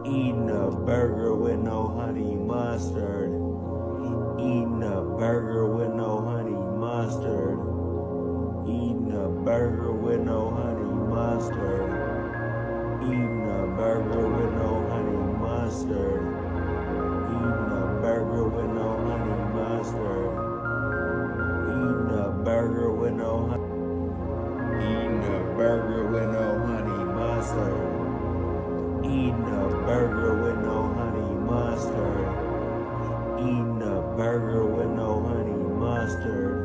Eating a burger with no honey mustard. Eating a burger with no honey mustard. Eating a burger with no honey mustard. Eating a burger with no honey mustard. Eating a burger with no honey mustard. Eating a burger with no honey. Eating a burger with no honey mustard. Eating a burger with no honey mustard. Eating a burger with no honey mustard.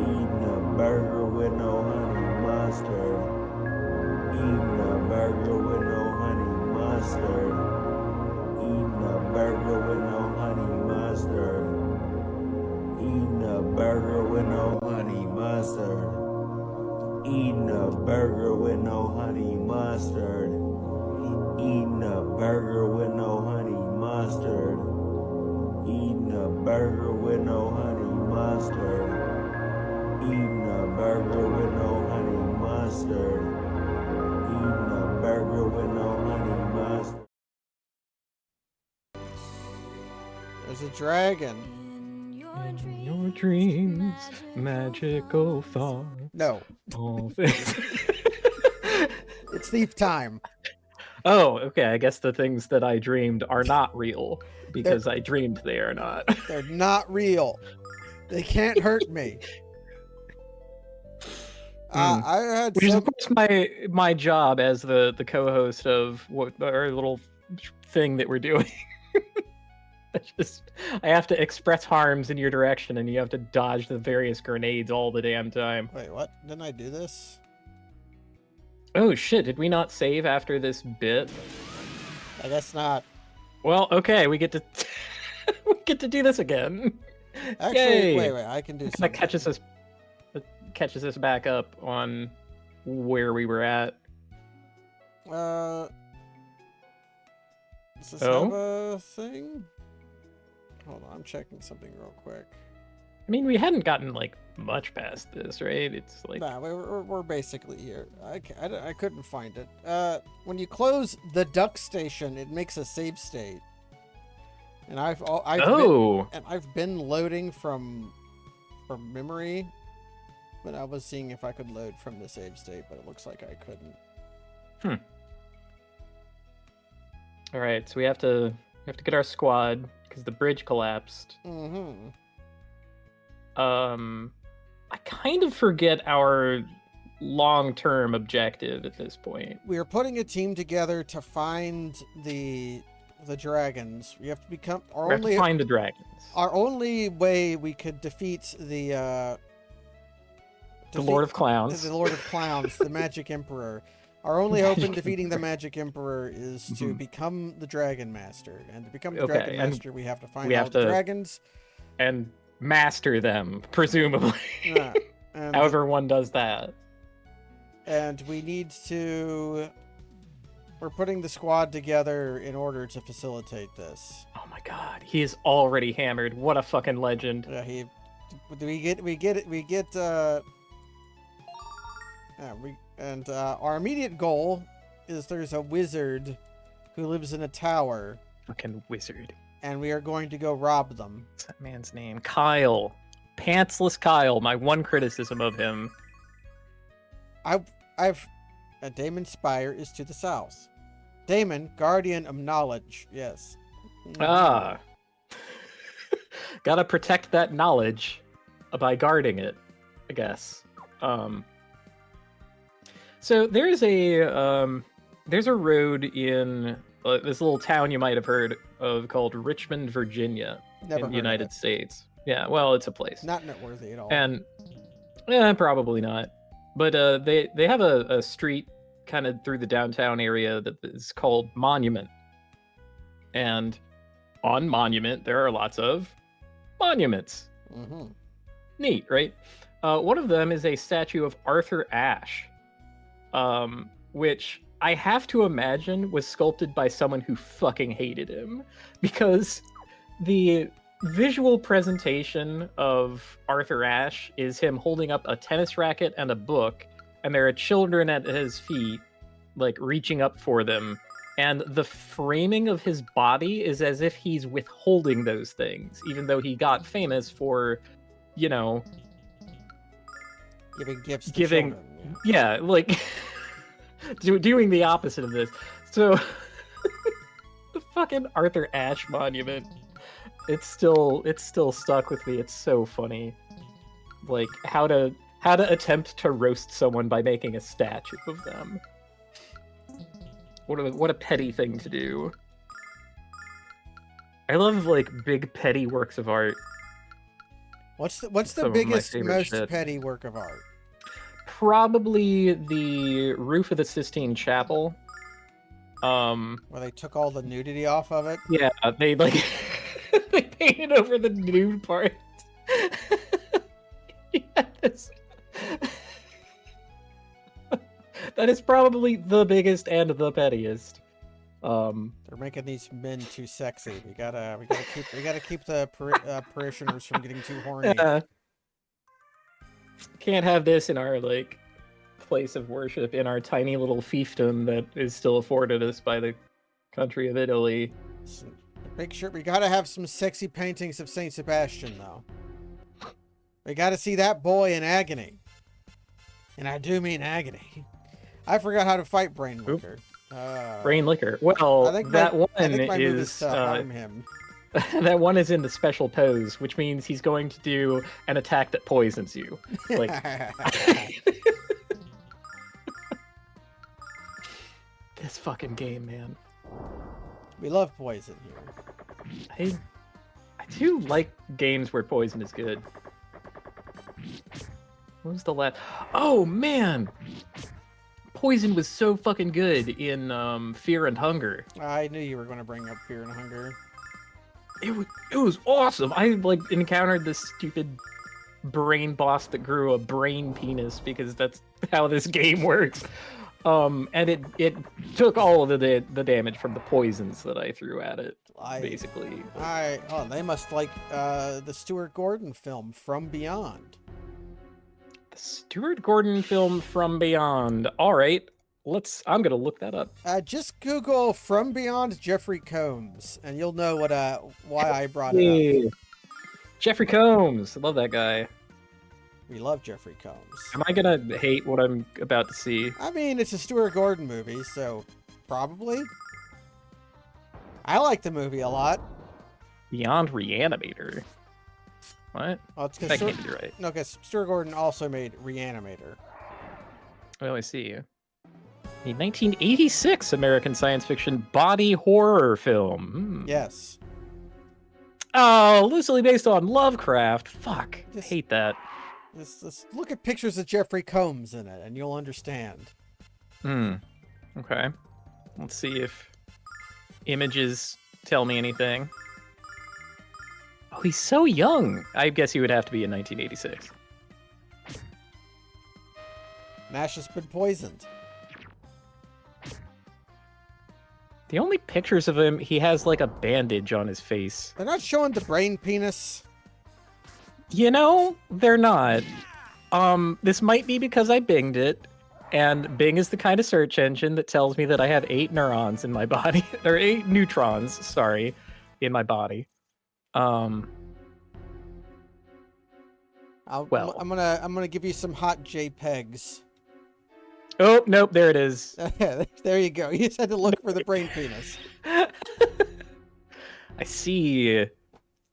Eating a burger with no honey mustard. Eating a burger with no honey mustard. Eating a burger with no honey mustard. Eating a burger with no honey mustard. Eating a burger with no honey mustard. Eating a burger with no honey mustard. Eating a burger with no honey mustard. Eating a burger with no honey mustard. Eating a burger with no honey mustard. There's a dragon. In your dreams, magical thoughts. No, All things. it's thief time. Oh, okay. I guess the things that I dreamed are not real because I dreamed they are not. They're not real. They can't hurt me. I had Which is, some... of course, my job as the co-host of what our little thing that we're doing. I have to express harms in your direction, and you have to dodge the various grenades all the damn time. Wait, what? Didn't I do this? Oh shit! Did we not save after this bit? I guess not. Well, okay, we get to we get to do this again. Actually, Yay! wait. I can do That something. catches us back up on where we were at. Does this Oh? have a thing? Hold on, I'm checking something real quick. I mean, we hadn't gotten like much past this, right? It's like Nah, we're basically here. I couldn't find it. When you close the duck station, it makes a save state. And I've been loading from memory, but I was seeing if I could load from the save state, but it looks like I couldn't. All right, so we have to get our squad because the bridge collapsed. Mm-hmm. I kind of forget our long-term objective at this point. We are putting a team together to find the dragons. We have to become We have to find the dragons. our only way we could defeat The Lord of Clowns. The Lord of Clowns, the Magic Emperor. Our only hope in defeating the Magic Emperor is to become the Dragon Master. And to become the Dragon Master, we have to find all the dragons. And master them, presumably. Yeah, and, However one does that. and we need to... We're putting the squad together in order to facilitate this. Oh my god, he is already hammered. What a fucking legend. Yeah, our immediate goal is there's a wizard who lives in a tower, Fucking wizard. and we are going to go rob them. What's that man's name? Kyle. Pantsless Kyle, my one criticism of him. Damon's Spire is to the south. Damon, Guardian of Knowledge. Yes. Ah. Gotta protect that knowledge by guarding it, I guess. So there's a road in this little town you might have heard of called Richmond, Virginia, Never in the heard of United it. States. Yeah, well, it's a place. Not noteworthy at all. And probably not. But they have a street kind of through the downtown area that is called Monument. And on Monument, there are lots of monuments. Mm-hmm. Neat, right? One of them is a statue of Arthur Ashe, which I have to imagine was sculpted by someone who fucking hated him, because the visual presentation of Arthur Ashe is him holding up a tennis racket and a book, and there are children at his feet, like reaching up for them, And the framing of his body is as if he's withholding those things, even though he got famous for, you know, Giving gifts to giving, children. yeah, like doing the opposite of this. So the fucking Arthur Ashe monument, it's still stuck with me. It's so funny, like how to attempt to roast someone by making a statue of them. What a petty thing to do. I love like big petty works of art. What's the Some of my biggest, favorite most shit. petty work of art? Probably the roof of the Sistine Chapel. Where they took all the nudity off of it? Yeah, they like they painted over the nude part. Yes. That is probably the biggest and the pettiest. They're making these men too sexy. We gotta keep the parishioners from getting too horny. Can't have this in our like place of worship, in our tiny little fiefdom that is still afforded us by the country of Italy. So make sure we gotta have some sexy paintings of Saint Sebastian, though. We gotta see that boy in agony, and I do mean agony. I forgot how to fight Brain Liquor. Brain Liquor. Well, I think that one I think my move is to harm him. that one is in the special pose, which means he's going to do an attack that poisons you. Like this fucking game, man. We love poison here. I do like games where poison is good. What was the last? Oh man, poison was so fucking good in Fear and Hunger. I knew you were going to bring up Fear and Hunger. It was awesome. I like encountered this stupid brain boss that grew a brain penis because that's how this game works. And it took all of the damage from the poisons that I threw at it, basically. They must like the Stuart Gordon film From Beyond. The Stuart Gordon film From Beyond. All right, I'm gonna look that up. Just Google From Beyond Jeffrey Combs, and you'll know why I brought it up. Jeffrey Combs, I love that guy. We love Jeffrey Combs. Am I gonna hate what I'm about to see? I mean, it's a Stuart Gordon movie, so probably. I like the movie a lot. Beyond Reanimator. What? Well, it's that can't be right. No, because Stuart Gordon also made Reanimator. Oh, I see. The 1986 American science fiction body horror film. Yes. Oh, loosely based on Lovecraft. Fuck. I hate that. Just look at pictures of Jeffrey Combs in it, and you'll understand. Okay. Let's see if images tell me anything. Oh, he's so young. I guess he would have to be in 1986. Nash has been poisoned. The only pictures of him, he has like a bandage on his face. They're not showing the brain penis. You know, they're not. This might be because I Binged it, and Bing is the kind of search engine that tells me that I have 8 neurons in my body, or 8 neutrons, sorry, in my body. I'm gonna give you some hot JPEGs. Oh nope, there it is. There you go. You just had to look for the brain penis. I see.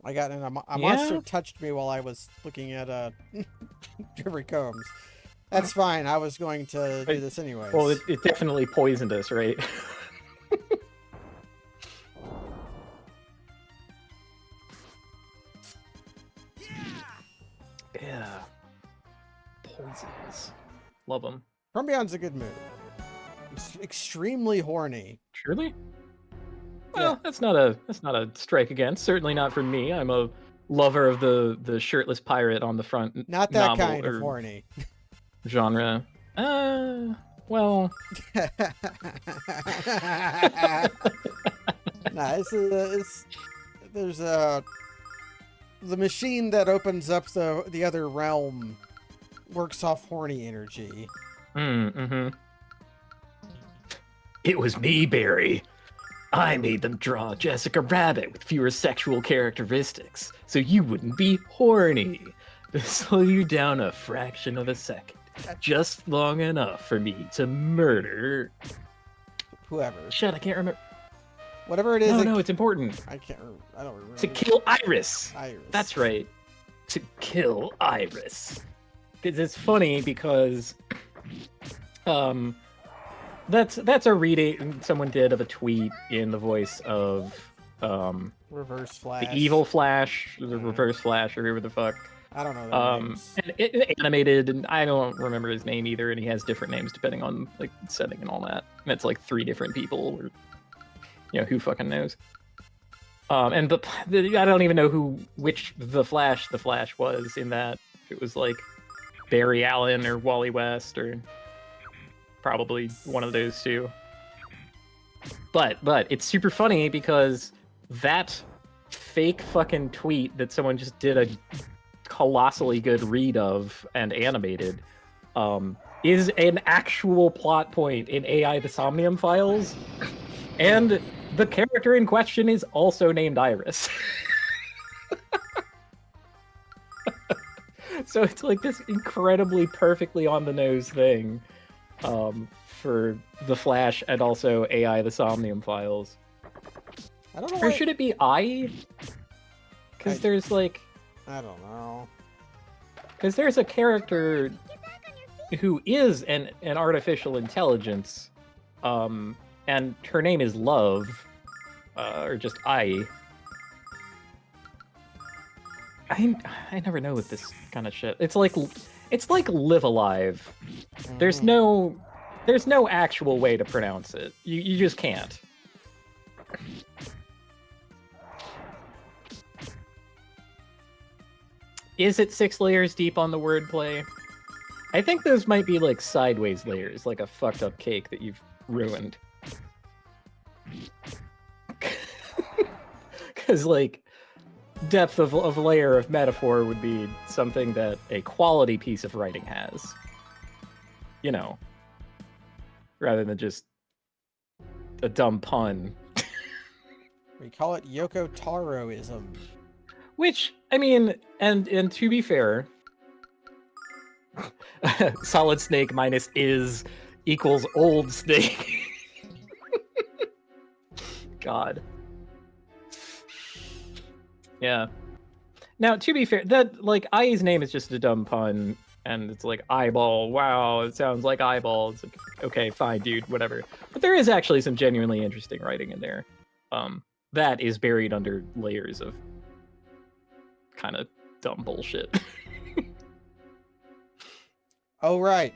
I got in a monster touched me while I was looking at Jeffrey Combs. That's fine. I was going to do this anyways. Well, it definitely poisoned us, right? Yeah. Poisons. Love them. From Beyond's a good movie. It's extremely horny. Truly? Well, that's not a strike against. Certainly not for me. I'm a lover of the shirtless pirate on the front. Not that kind of horny. Genre. Well. Nah, there's the machine that opens up the other realm works off horny energy. Mm-hmm. It was me, Barry. I made them draw Jessica Rabbit with fewer sexual characteristics, so you wouldn't be horny. To slow you down a fraction of a second, just long enough for me to murder... Whoever. Shit, I can't remember. Whatever it is. No, it's important. I can't remember. I don't remember. To kill Iris. Iris. That's right. To kill Iris. Because it's funny because... That's a reading someone did of a tweet in the voice of Reverse Flash. the evil Flash, the Reverse Flash, or whoever the fuck. I don't know their names. And it animated, and I don't remember his name either, and he has different names depending on like setting and all that. And it's like 3 different people, or who fucking knows. And I don't even know which the Flash was in that. It was like Barry Allen or Wally West or probably one of those two. But it's super funny because that fake fucking tweet that someone just did a colossally good read of and animated is an actual plot point in AI the Somnium Files, and the character in question is also named Iris. So it's like this incredibly perfectly on the nose thing for the Flash and also AI the Somnium Files. I don't know. Or should it be I? Because there's like... I don't know. Because there's a character who is an artificial intelligence, and her name is Love, or just I never know with this kind of shit. It's like Live Alive. There's no actual way to pronounce it. You just can't. Is it 6 layers deep on the wordplay? I think those might be like sideways layers, like a fucked up cake that you've ruined. Because like depth of layer of metaphor would be something that a quality piece of writing has. Rather than just a dumb pun. We call it Yoko Taro-ism. Which, I mean, and to be fair, Solid Snake minus is equals Old Snake. God. Yeah. Now, to be fair, that, like, I's name is just a dumb pun, and it's like, eyeball, wow, it sounds like eyeball. It's like, okay, fine, dude, whatever. But there is actually some genuinely interesting writing in there. That is buried under layers of kind of dumb bullshit. Oh, right.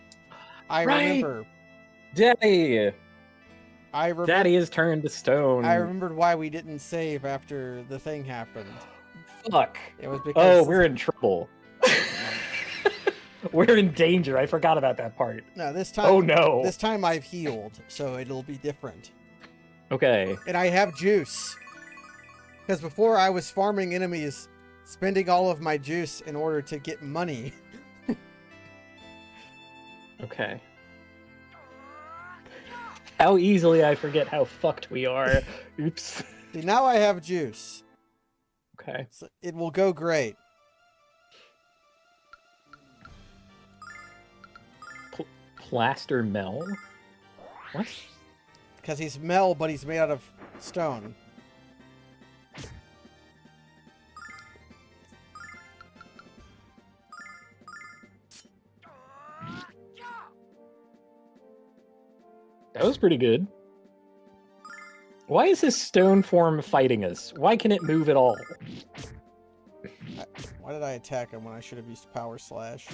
I remember. Daddy! Daddy is turned to stone. I remembered why we didn't save after the thing happened. Fuck. It was because... Oh, we're in trouble. We're in danger. I forgot about that part. No, this time... Oh, no. This time I've healed, so it'll be different. Okay. And I have juice. Because before I was farming enemies, spending all of my juice in order to get money. Okay. How easily I forget how fucked we are. Oops. See, now I have juice. Okay. So it will go great. Plaster Mel? What? Because he's Mel, but he's made out of stone. That was pretty good. Why is this stone form fighting us? Why can it move at all? Why did I attack him when I should have used Power Slash?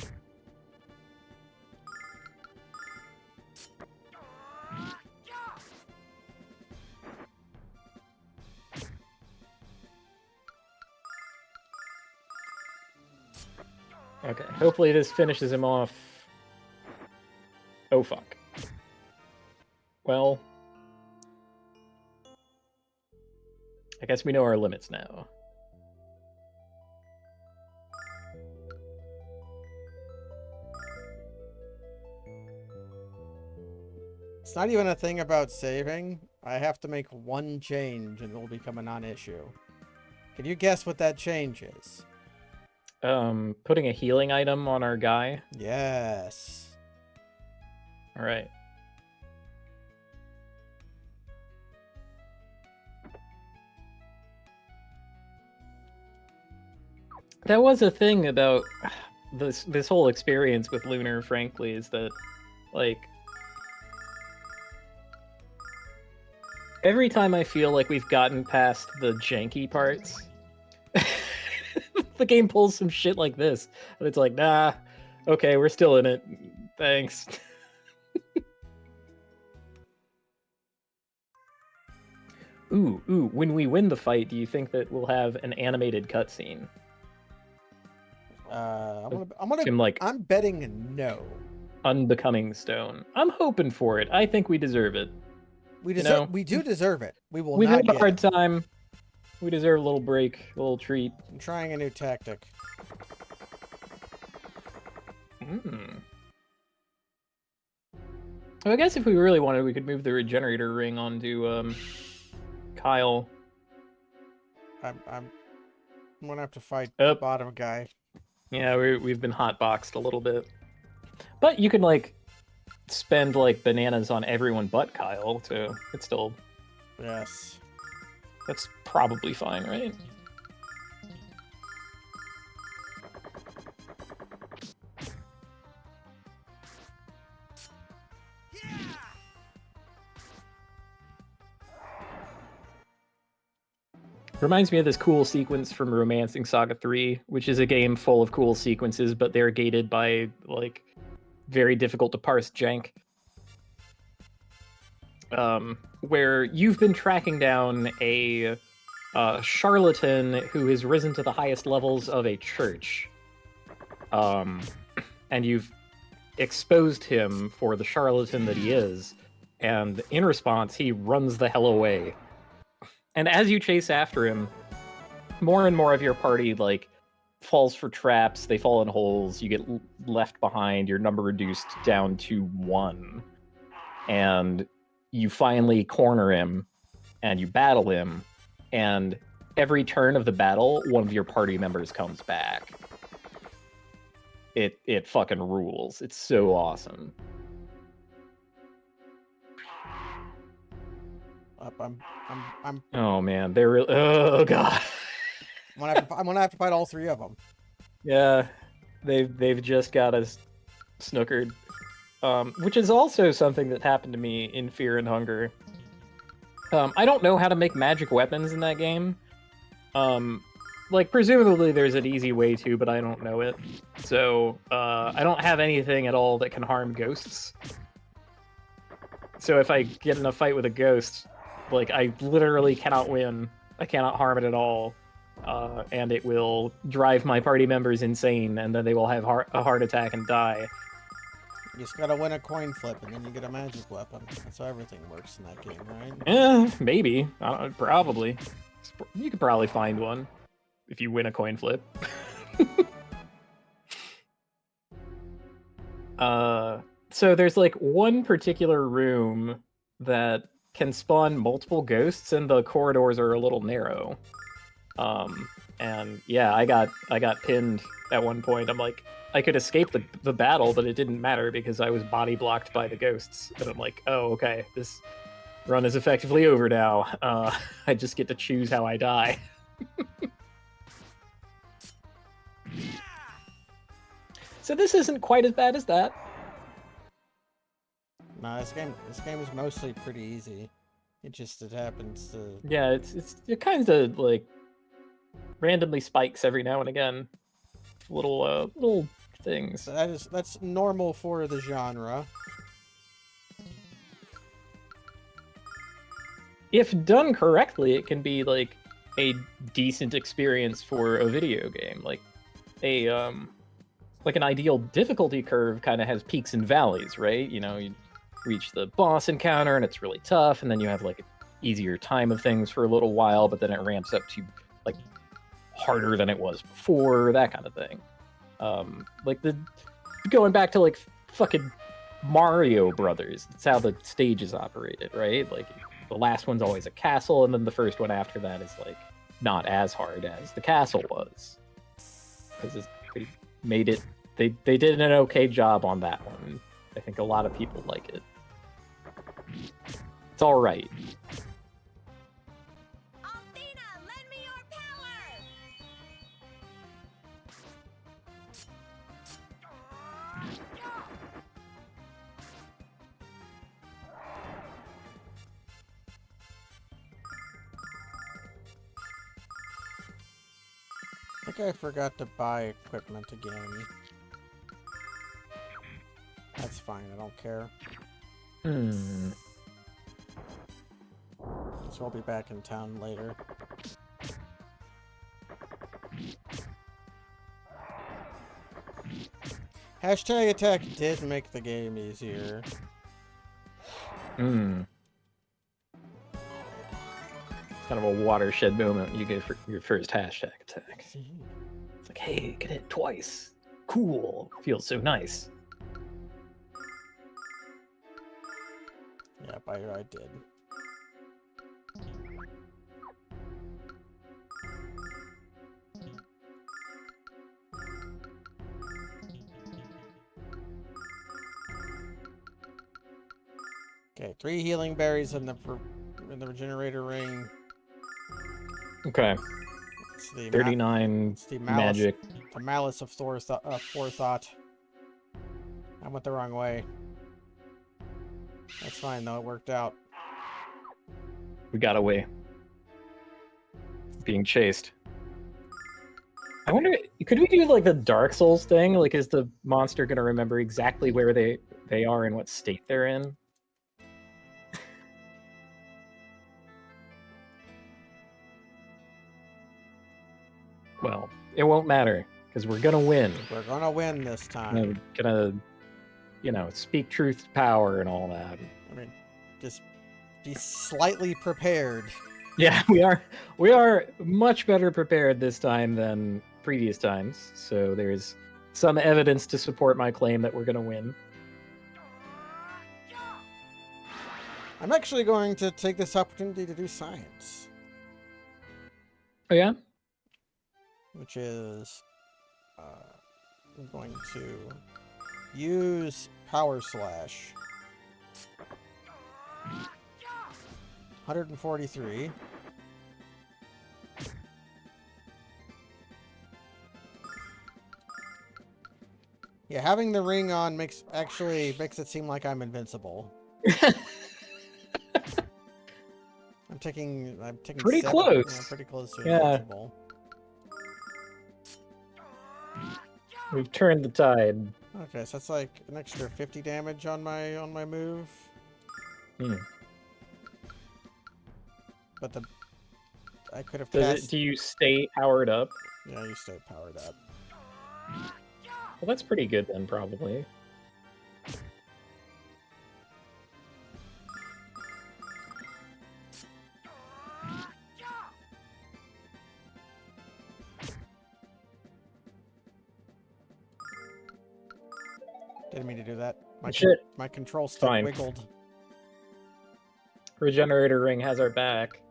Okay, hopefully this finishes him off. Oh, fuck. Well, I guess we know our limits now. It's not even a thing about saving. I have to make one change and it will become a non-issue. Can you guess what that change is? Putting a healing item on our guy. Yes. All right. That was a thing about this whole experience with Lunar, frankly, is that, like, every time I feel like we've gotten past the janky parts, the game pulls some shit like this, and it's like, nah, okay, we're still in it. Thanks. Ooh, when we win the fight, do you think that we'll have an animated cutscene? I'm betting no. Unbecoming stone. I'm hoping for it. I think we deserve it. We do deserve it. We've had a hard time. We deserve a little break, a little treat. I'm trying a new tactic. So I guess if we really wanted, we could move the regenerator ring onto Kyle. I'm gonna have to fight the bottom guy. Yeah, we've been hotboxed a little bit. But you can, like, spend, like, bananas on everyone but Kyle, so it's still... Yes. That's probably fine, right? Reminds me of this cool sequence from Romancing Saga 3, which is a game full of cool sequences, but they're gated by, like, very difficult to parse jank. Where you've been tracking down a charlatan who has risen to the highest levels of a church. And you've exposed him for the charlatan that he is, and in response, he runs the hell away. And as you chase after him, more and more of your party, like, falls for traps, they fall in holes, you get left behind, your number reduced down to 1. And you finally corner him, and you battle him, and every turn of the battle, one of your party members comes back. It fucking rules. It's so awesome. I'm oh man, they're really... Oh god. I'm gonna have to fight all 3 of them. Yeah, they've just got us snookered. Which is also something that happened to me in Fear and Hunger. I don't know how to make magic weapons in that game. Like, presumably there's an easy way to, but I don't know it. So, I don't have anything at all that can harm ghosts. So if I get in a fight with a ghost, like, I literally cannot win. I cannot harm it at all. And it will drive my party members insane, and then they will have a heart attack and die. You just gotta win a coin flip, and then you get a magic weapon. That's how everything works in that game, right? Yeah, maybe. Probably. You could probably find one if you win a coin flip. So there's, like, one particular room that can spawn multiple ghosts, and the corridors are a little narrow. And yeah, I got pinned at one point. I'm like, I could escape the battle, but it didn't matter because I was body blocked by the ghosts. And I'm like, oh, okay, this run is effectively over now. I just get to choose how I die. So this isn't quite as bad as that. Nah, this game is mostly pretty easy. It happens to... Yeah, it kind of, like, randomly spikes every now and again. Little things. That's normal for the genre. If done correctly, it can be, like, a decent experience for a video game. Like an ideal difficulty curve kind of has peaks and valleys, right? You know, you reach the boss encounter and it's really tough, and then you have, like, an easier time of things for a little while, but then it ramps up to, like, harder than it was before, that kind of thing. Like, going back to, like, fucking Mario Brothers, that's how the stage is operated, right? Like, the last one's always a castle, and then the first one after that is like not as hard as the castle was, because they made it. They did an okay job on that one. I think a lot of people like it. It's all right. I think I forgot to buy equipment again. That's fine, I don't care. So I'll be back in town later. Hashtag attack did make the game easier. Kind of a watershed moment when you get your first hashtag attack. It's like, hey, get hit twice. Cool. Feels so nice. Yeah, I did. Okay, 3 healing berries in the regenerator ring. Okay. It's the 39 it's the magic. The malice of forethought. I went the wrong way. That's fine though, it worked out. We got away. Being chased. I wonder, could we do like the Dark Souls thing? Like, is the monster gonna remember exactly where they are and what state they're in? Well, it won't matter, because we're gonna win. We're gonna win this time. Gonna, you know, speak truth to power and all that. I mean, just be slightly prepared. Yeah, we are much better prepared this time than previous times, so there's some evidence to support my claim that we're gonna win. I'm actually going to take this opportunity to do science. Oh yeah? Which is, I'm going to use Power Slash. 143. Yeah, having the ring on makes it seem like I'm invincible. I'm taking pretty 7, close. Yeah, pretty close to Yeah. invincible. We've turned the tide. Okay, so that's like an extra 50 damage on my move. But I could have cast... Do you stay powered up? Yeah, you stay powered up. Well, that's pretty good then, probably. Didn't mean to do that. My control stick Fine. wiggled. Regenerator ring has our back.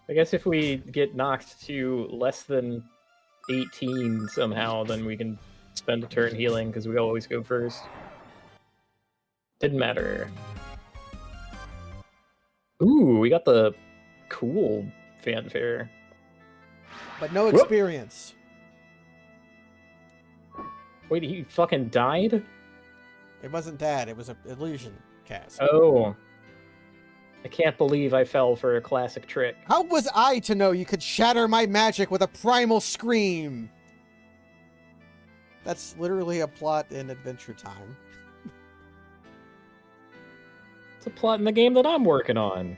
I guess if we get knocked to less than 18 somehow, then we can spend a turn healing, because we always go first. Didn't matter. Ooh, we got the cool fanfare. But no experience. Wait, he fucking died? It wasn't that, it was an illusion cast. Oh. I can't believe I fell for a classic trick. How was I to know you could shatter my magic with a primal scream? That's literally a plot in Adventure Time. It's a plot in the game that I'm working on.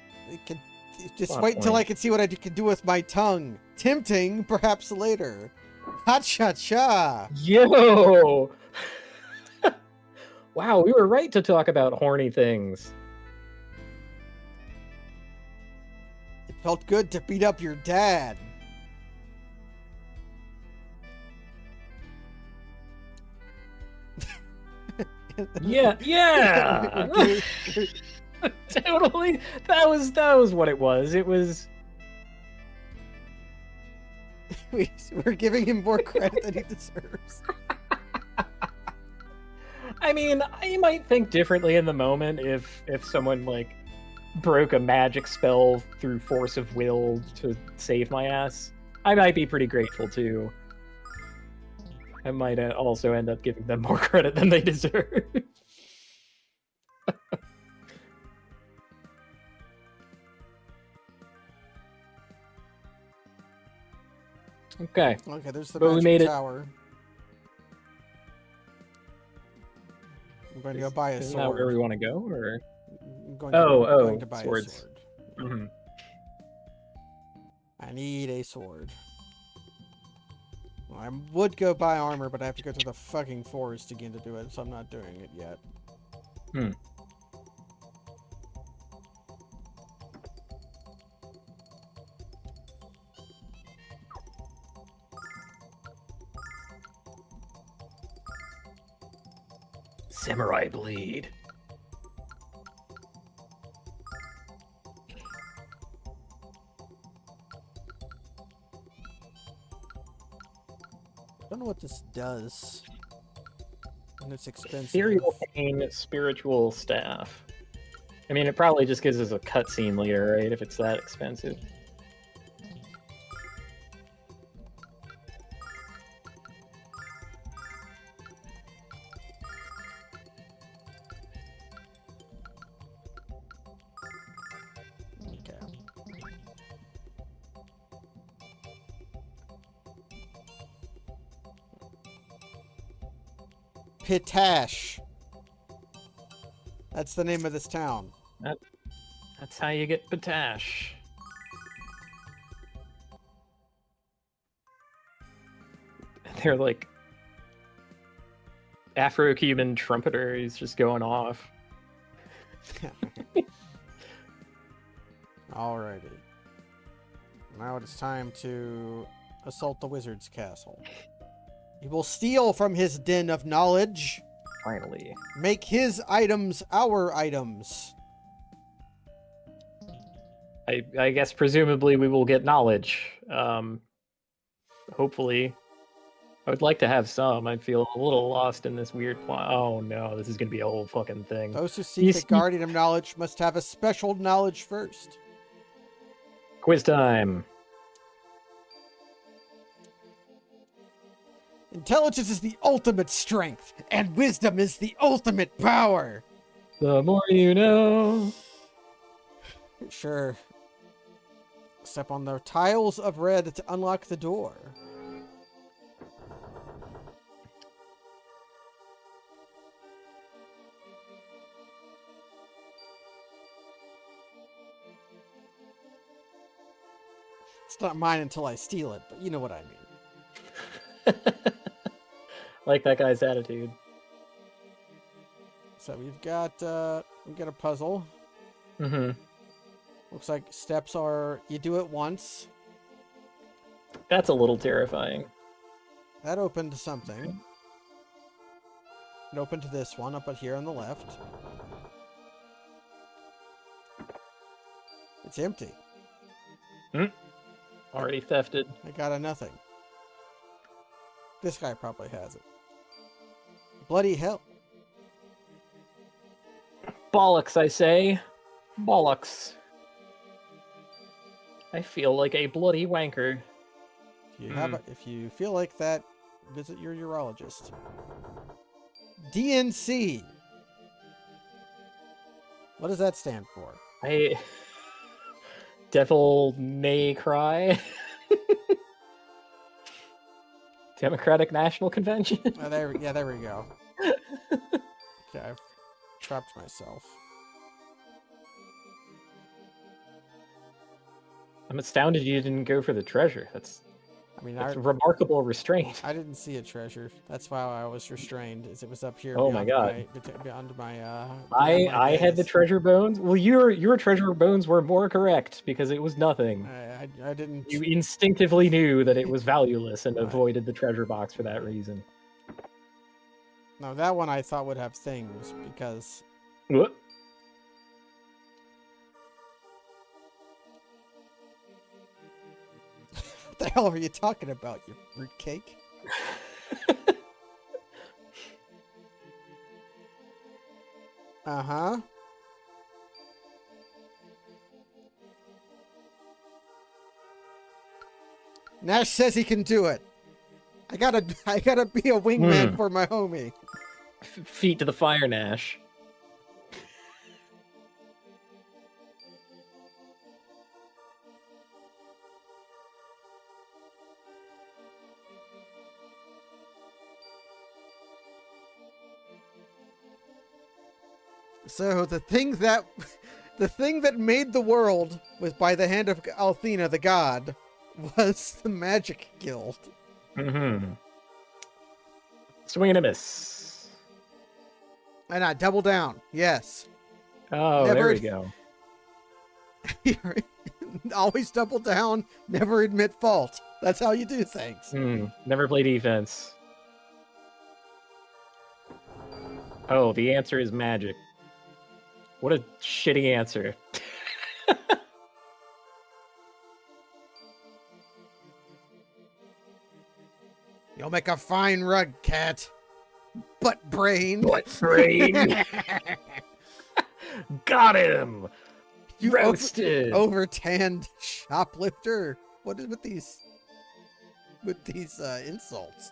Just wait until I can see what I can do with my tongue. Tempting, perhaps later. Ha-cha-cha! Yo! Wow, we were right to talk about horny things. Felt good to beat up your dad. Yeah. Totally. That was what it was. It was. We're giving him more credit than he deserves. I mean, I might think differently in the moment if someone like broke a magic spell through force of will to save my ass. I might be pretty grateful too. I might also end up giving them more credit than they deserve. Okay. Okay, there's the But we made magic it. tower. I'm going to go buy a Isn't sword. that where we want to go, or? I'm going to buy swords. a sword. Mm-hmm. I need a sword. Well, I would go buy armor, but I have to go through the fucking forest again to do it, so I'm not doing it yet. Samurai blade. I don't know what this does. And it's expensive. Ethereal Pain Spiritual Staff. I mean, it probably just gives us a cutscene later, right? If it's that expensive. Okay. Pitash. That's the name of this town. That's how you get Patash. They're like Afro-Cuban trumpeter. He's just going off. Alrighty. Now it is time to assault the wizard's castle. He will steal from his den of knowledge. Finally. Make his items our items. I guess presumably we will get knowledge. Hopefully. I would like to have some. I feel a little lost in this weird plot. Oh no, this is gonna be a whole fucking thing. Those who seek the guardian of knowledge must have a special knowledge first. Quiz time. Intelligence is the ultimate strength, and wisdom is the ultimate power. The more you know. Sure. Step on the tiles of red to unlock the door. It's not mine until I steal it, but you know what I mean. Like that guy's attitude. So we've got a puzzle. Mm-hmm. Looks like steps are you do it once. That's a little terrifying. That opened to something. It opened to this one up here on the left. It's empty. Already thefted. I got a nothing. This guy probably has it. Bloody hell. Bollocks, I say. Bollocks. I feel like a bloody wanker. If you feel like that, visit your urologist. DNC. What does that stand for? Devil May Cry. Democratic National Convention. Oh, there we go. Okay, I've trapped myself. I'm astounded you didn't go for the treasure. I mean, That's remarkable restraint. I didn't see a treasure. That's why I was restrained, as it was up here. Oh my god! Beyond my. I had the treasure bones. Well, your treasure bones were more correct because it was nothing. I didn't. You instinctively knew that it was valueless and avoided the treasure box for that reason. No, that one I thought would have things because. What? What the hell are you talking about, you fruitcake? Uh-huh. Nash says he can do it. I gotta be a wingman for my homie. Feet to the fire, Nash. So the thing that made the world was by the hand of Althena, the god, was the Magic Guild. Mm-hmm. Swing and a miss. And I double down. Yes. Oh, there we go. Always double down. Never admit fault. That's how you do things. Never play defense. Oh, the answer is magic. What a shitty answer. You'll make a fine rug, cat. Butt brain. Butt brain. Got him. You roasted. Overtanned shoplifter. What is with these insults?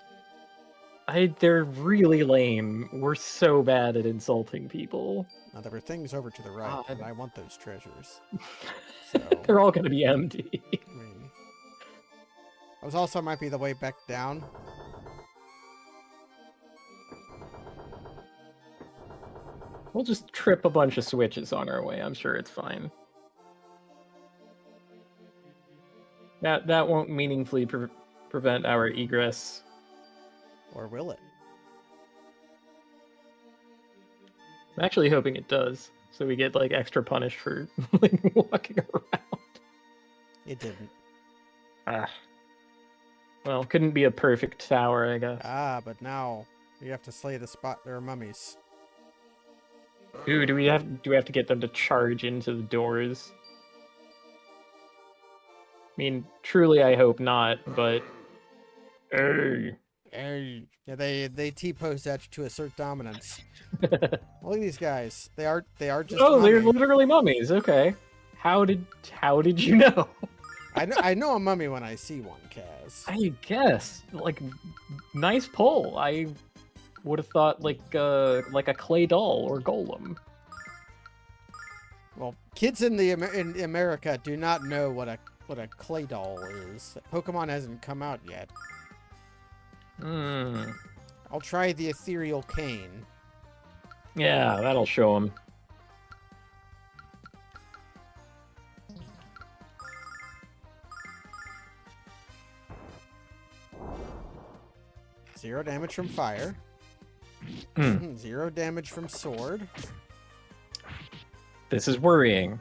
They're really lame. We're so bad at insulting people. Now, there were things over to the right, and I want those treasures. So. They're all going to be empty. I mean, those also might be the way back down. We'll just trip a bunch of switches on our way. I'm sure it's fine. That won't meaningfully prevent our egress. Or will it? I'm actually hoping it does, so we get like extra punished for like walking around. It didn't. Well, couldn't be a perfect tower, I guess. But now we have to slay the spot. There are mummies. Ooh, do we have to get them to charge into the doors? I mean, truly, I hope not. But yeah, they T-pose at you to assert dominance. Look at these guys. They are just. Oh, they're literally mummies. Okay. How did you know? I know a mummy when I see one, Kaz. I guess. Like, nice pull. I would have thought like a clay doll or golem. Well, kids in America do not know what a clay doll is. Pokemon hasn't come out yet. I'll try the ethereal cane. Yeah, that'll show them. Zero damage from fire. 0 damage from sword. This is worrying.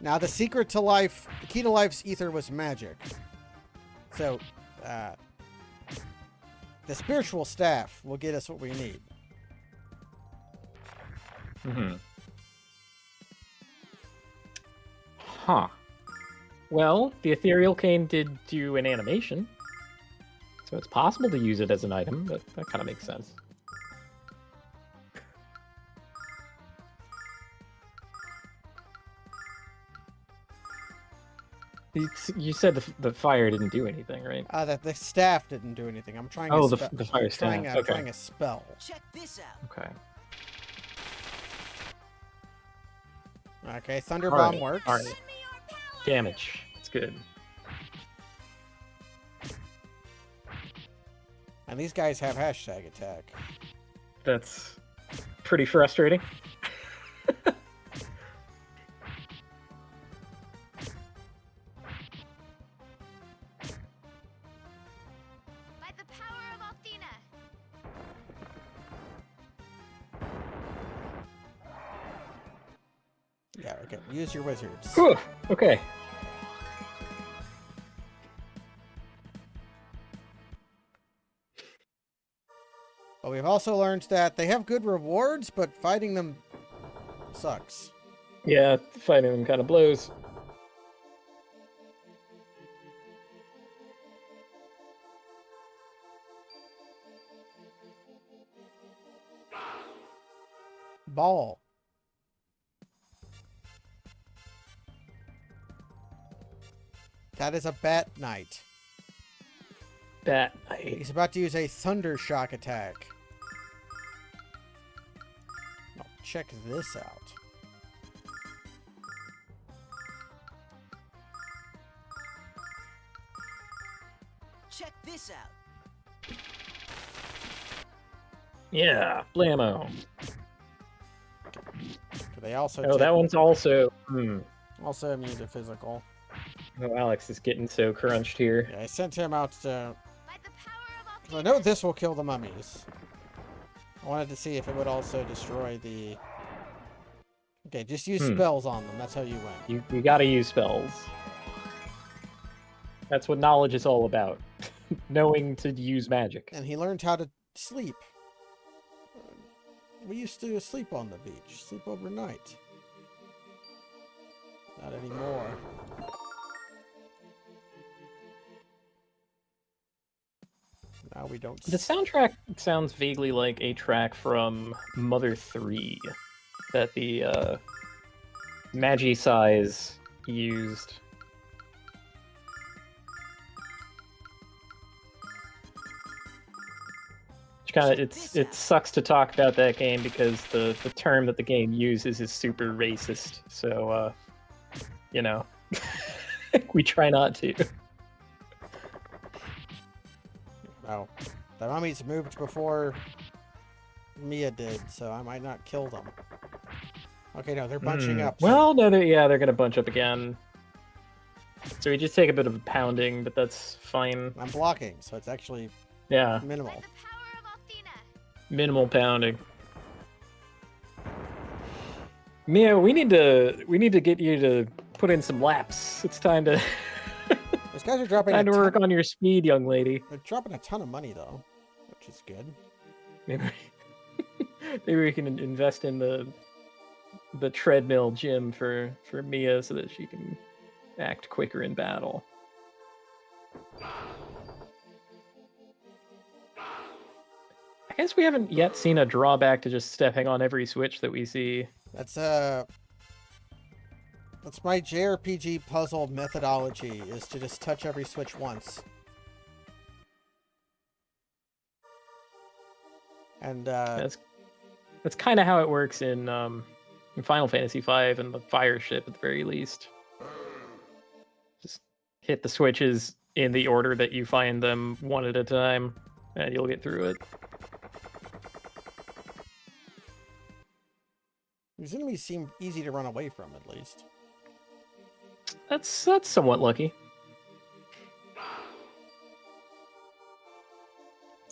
Now, the secret to life, the key to life's ether was magic. So, the spiritual staff will get us what we need. Huh. Well, the ethereal cane did do an animation, so it's possible to use it as an item, but that kind of makes sense. You said the fire didn't do anything, right? The staff didn't do anything. I'm trying. Oh, the fire staff. I'm trying a spell. Check this out. Okay. Okay, Thunder Bomb works. All right. Damage. It's good. And these guys have hashtag attack. That's pretty frustrating. Yeah, okay. Use your wizards. Whew, okay. But we've also learned that they have good rewards, but fighting them sucks. Yeah, fighting them kind of blows. Ball. That is a bat knight. Bat Knight. He's about to use a thunder shock attack. Now, check this out. Check this out. Yeah, blammo. They also Oh, that one's also... also immune to physical. Oh, Alex is getting so crunched here. Yeah, I sent him out to... By the power of Because I know this will kill the mummies. I wanted to see if it would also destroy the... Okay, just use spells on them. That's how you win. You gotta use spells. That's what knowledge is all about. Knowing to use magic. And he learned how to sleep. We used to sleep on the beach. Sleep overnight. Not anymore. Now we don't... The soundtrack sounds vaguely like a track from Mother 3 that the Magi-Size used. Kind of, it sucks to talk about that game because the term that the game uses is super racist. So, you know, we try not to. Oh, the mummies moved before Mia did, so I might not kill them. Okay, no, they're bunching up. So... Well, no, they're gonna bunch up again. So we just take a bit of a pounding, but that's fine. I'm blocking, so it's actually minimal. Minimal pounding. Mia, we need to get you to put in some laps. It's time to These guys are dropping time to work on your speed, young lady. They're dropping a ton of money though, which is good. Maybe we can invest in the treadmill gym for Mia so that she can act quicker in battle. I guess we haven't yet seen a drawback to just stepping on every switch that we see. That's my JRPG puzzle methodology, is to just touch every switch once. And that's kind of how it works in Final Fantasy V and the fire ship at the very least. Just hit the switches in the order that you find them one at a time, and you'll get through it. These enemies seem easy to run away from, at least. That's somewhat lucky.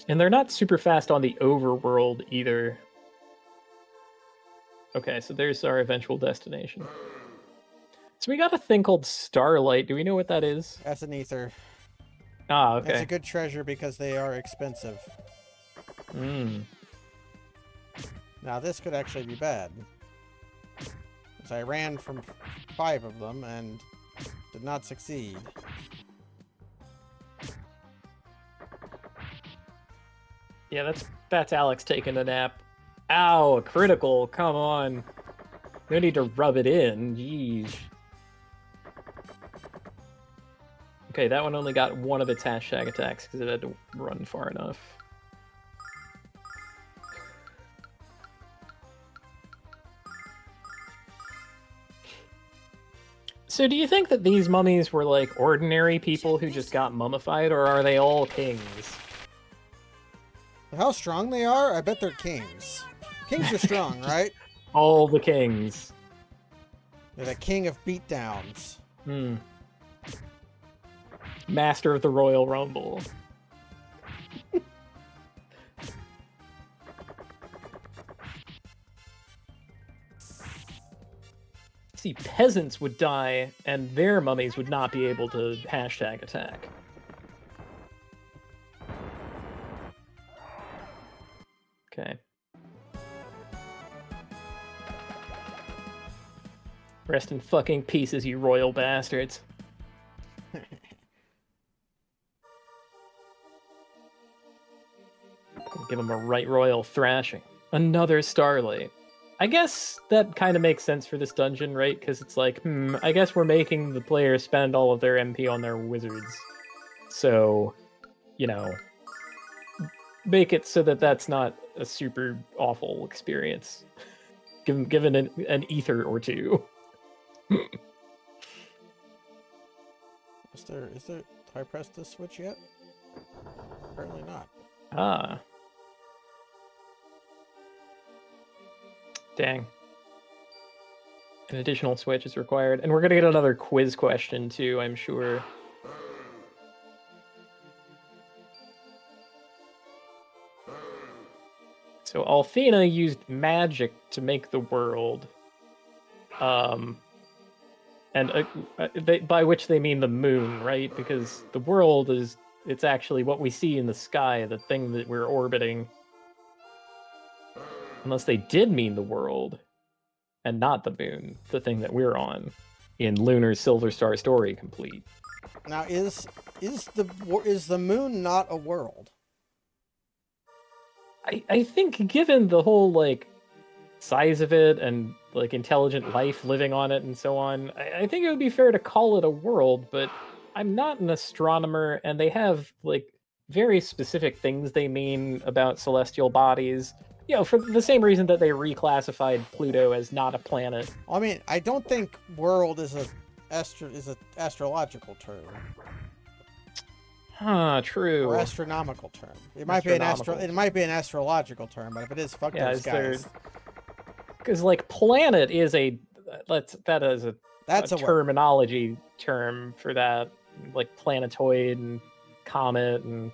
And they're not super fast on the overworld either. Okay, so there's our eventual destination. So we got a thing called Starlight. Do we know what that is? That's an ether. Ah, okay. It's a good treasure because they are expensive. Now this could actually be bad. Because I ran from 5 of them and did not succeed. Yeah, that's Alex taking a nap. Ow, a critical, come on. No need to rub it in, jeez. Okay, that one only got one of its hashtag attacks because it had to run far enough. So do you think that these mummies were like ordinary people who just got mummified, or are they all kings? How strong they are? I bet they're kings. Kings are strong, right? All the kings. They're the king of beatdowns. Master of the Royal Rumble. See, peasants would die, and their mummies would not be able to #attack. Okay. Rest in fucking pieces, you royal bastards. Give them a right royal thrashing. Another Starlight. I guess that kind of makes sense for this dungeon, right? Because it's like, I guess we're making the player spend all of their MP on their wizards. So, you know, make it so that that's not a super awful experience. Given an ether or two. Is there? Have I pressed this switch yet? Apparently not. Ah. Dang. An additional switch is required. And we're gonna get another quiz question too, I'm sure. So Althena used magic to make the world. By which they mean the moon, right? Because the world it's actually what we see in the sky, the thing that we're orbiting. Unless they did mean the world, and not the moon, the thing that we're on, in Lunar Silver Star Story complete. Now, is the moon not a world? I think given the whole like size of it and like intelligent life living on it and so on, I think it would be fair to call it a world, but I'm not an astronomer, and they have like very specific things they mean about celestial bodies. You know, for the same reason that they reclassified Pluto as not a planet. I mean, I don't think world is an astrological term. Huh, true. Or astronomical term. It might be an astrological term, but if it is, fuck those guys. Because like planet is that's a terminology term for that, like planetoid and comet and.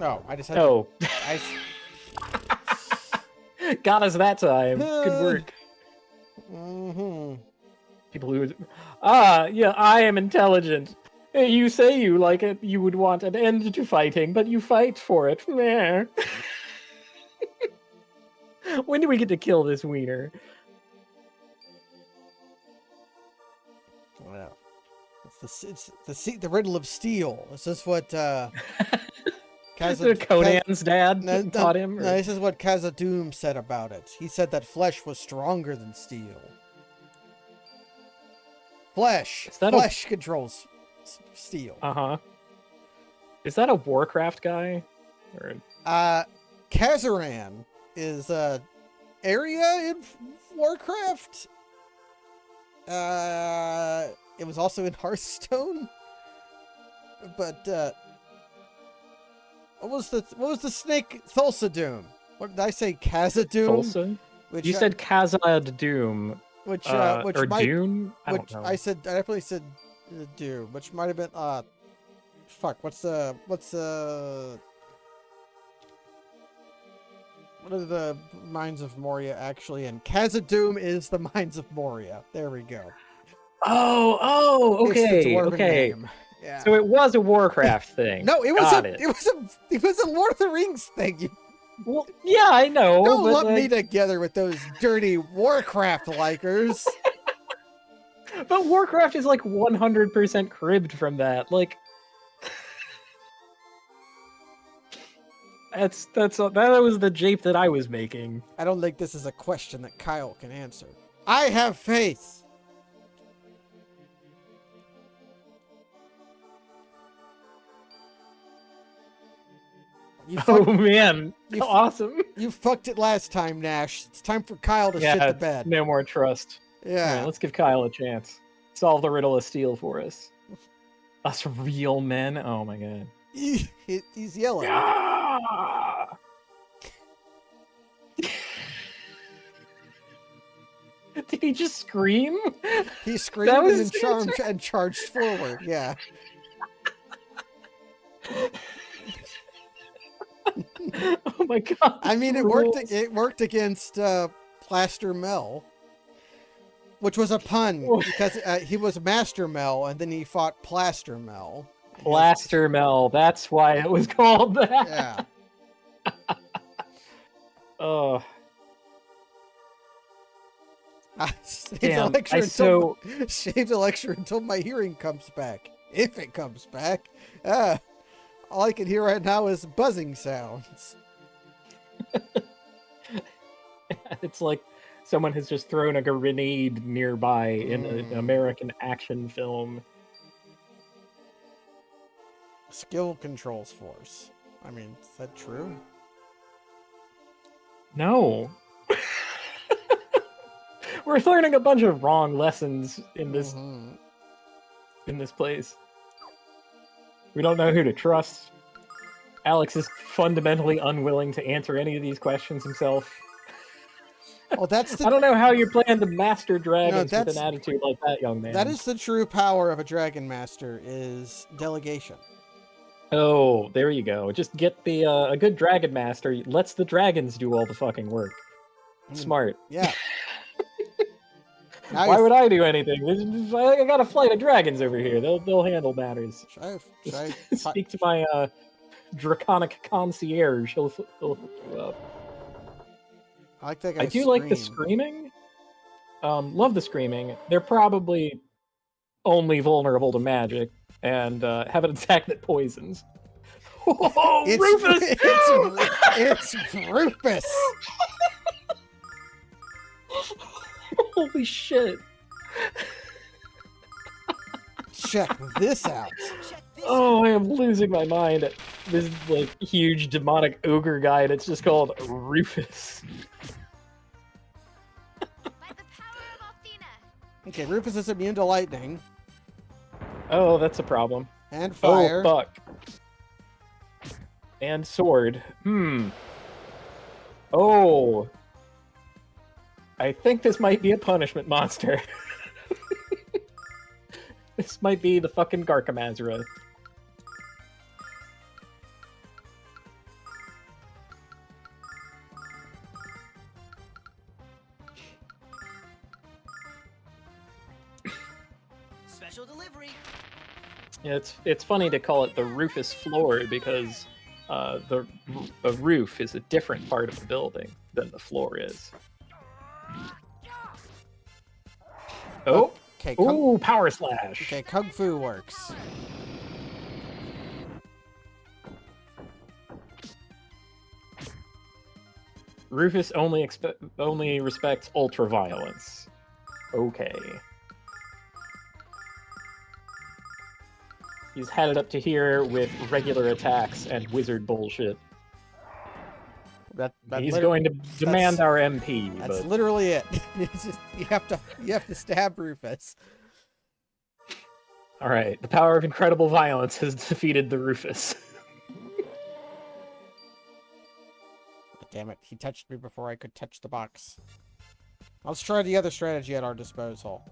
Oh, I just had. Oh. Got us that time. Good work. Mm-hmm. People who. Yeah, I am intelligent. You say you like it. You would want an end to fighting, but you fight for it. Meh. When do we get to kill this wiener? Well, it's the riddle of steel. This is what Conan's dad taught him. No, this is what Khazad-dûm said about it. He said that flesh was stronger than steel. Flesh controls steel. Is that a Warcraft guy? Or... Kazaran is a area in Warcraft. It was also in Hearthstone. But what was the snake? Thulsa-Doom. What did I say? Khazad-dûm? Thulsa? You said Khazad-dûm. Which or might, Dune? I don't know. I definitely said Doom, which might have been fuck. What are the Mines of Moria actually? And Khazad-dûm is the Mines of Moria. There we go. Oh, okay, okay. Name. Yeah. So it was a Warcraft thing. No, it was a Lord of the Rings thing. Well, yeah, I know. Don't lump me together with those dirty Warcraft likers. But Warcraft is like 100% cribbed from that. Like, that was the jape that I was making. I don't think this is a question that Kyle can answer. I have faith. Man, awesome. You fucked it last time, Nash. It's time for Kyle to shit the bed. No more trust. Yeah. Right, let's give Kyle a chance. Solve the riddle of steel for us. Us real men? Oh my god. He's yelling. Ah! Did he just scream? He screamed and charged forward, yeah. Oh my god. I mean, it worked against Plaster Mel. Which was a pun, because he was Master Mel, and then he fought Plaster Mel. Plaster Mel, that's why it was called that. Yeah. Oh. Saved Damn, saved the lecture until my hearing comes back. If it comes back. All I can hear right now is buzzing sounds. It's like someone has just thrown a grenade nearby in an American action film. Skill controls force. I mean, is that true? No. We're learning a bunch of wrong lessons in this place. We don't know who to trust. Alex is fundamentally unwilling to answer any of these questions himself. Oh, that's the... I don't know how you plan to master dragons with an attitude like that, young man. That is the true power of a dragon master, is delegation. Oh, there you go. Just get the a good dragon master lets the dragons do all the fucking work. Smart. Yeah. Why would I do anything? I got a flight of dragons over here. They'll handle matters. Should I speak to my draconic concierge? He'll hook you up. I like that guy. I do like the screaming. Love the screaming. They're probably only vulnerable to magic and have an attack that poisons. Oh, Rufus! It's Rufus! Holy shit. Check this out. Oh, I am losing my mind at this like huge demonic ogre guy, and it's just called Rufus. Okay, Rufus is immune to lightning. Oh, that's a problem. And fire. Oh, fuck. And sword. Oh. I think this might be a punishment monster. This might be the fucking Garkamazra. Special delivery. Yeah, it's funny to call it the Rufus floor because the roof is a different part of the building than the floor is. Oh! Okay, ooh, power slash! Okay, Kung Fu works. Rufus only respects ultra-violence. Okay. He's had it up to here with regular attacks and wizard bullshit. He's going to demand our MP. That's literally it. It's just, you have to stab Rufus. All right, the power of incredible violence has defeated the Rufus. Damn it! He touched me before I could touch the box. Let's try the other strategy at our disposal.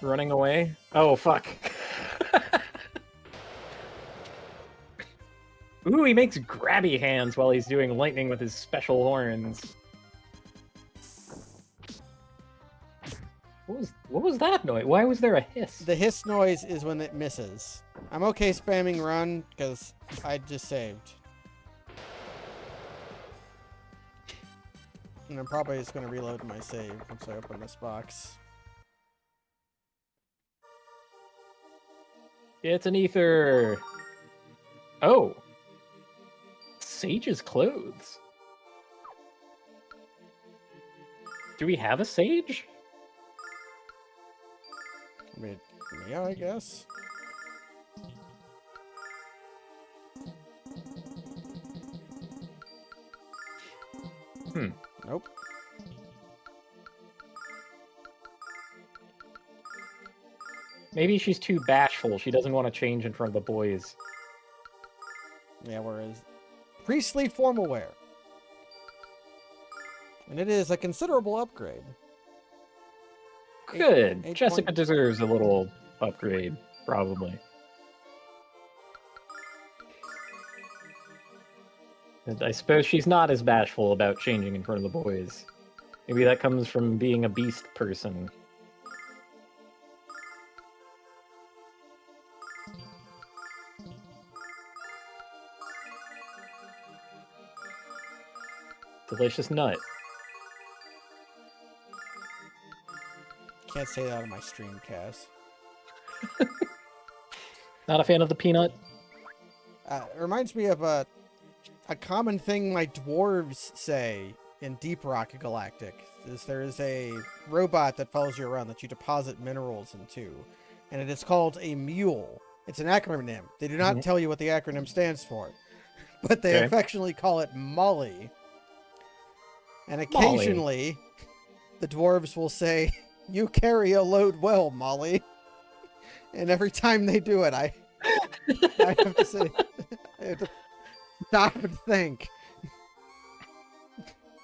Running away? Oh fuck! Ooh, he makes grabby hands while he's doing lightning with his special horns. What was that noise? Why was there a hiss? The hiss noise is when it misses. I'm okay spamming run because I just saved. And I'm probably just going to reload my save once I open this box. It's an ether. Oh. Sage's clothes. Do we have a sage? I mean, yeah, I guess. Nope. Maybe she's too bashful. She doesn't want to change in front of the boys. Yeah, whereas priestly formal wear. And it is a considerable upgrade. Good. Jessica deserves a little upgrade, probably. And I suppose she's not as bashful about changing in front of the boys. Maybe that comes from being a beast person. Delicious nut. Can't say that on my streamcast. Not a fan of the peanut? It reminds me of a common thing my dwarves say in Deep Rock Galactic. There is a robot that follows you around that you deposit minerals into, and it is called a mule. It's an acronym. They do not tell you what the acronym stands for, but they affectionately call it Molly. And occasionally, the dwarves will say, "You carry a load well, Molly." And every time they do it, I have to say, I have to stop and think.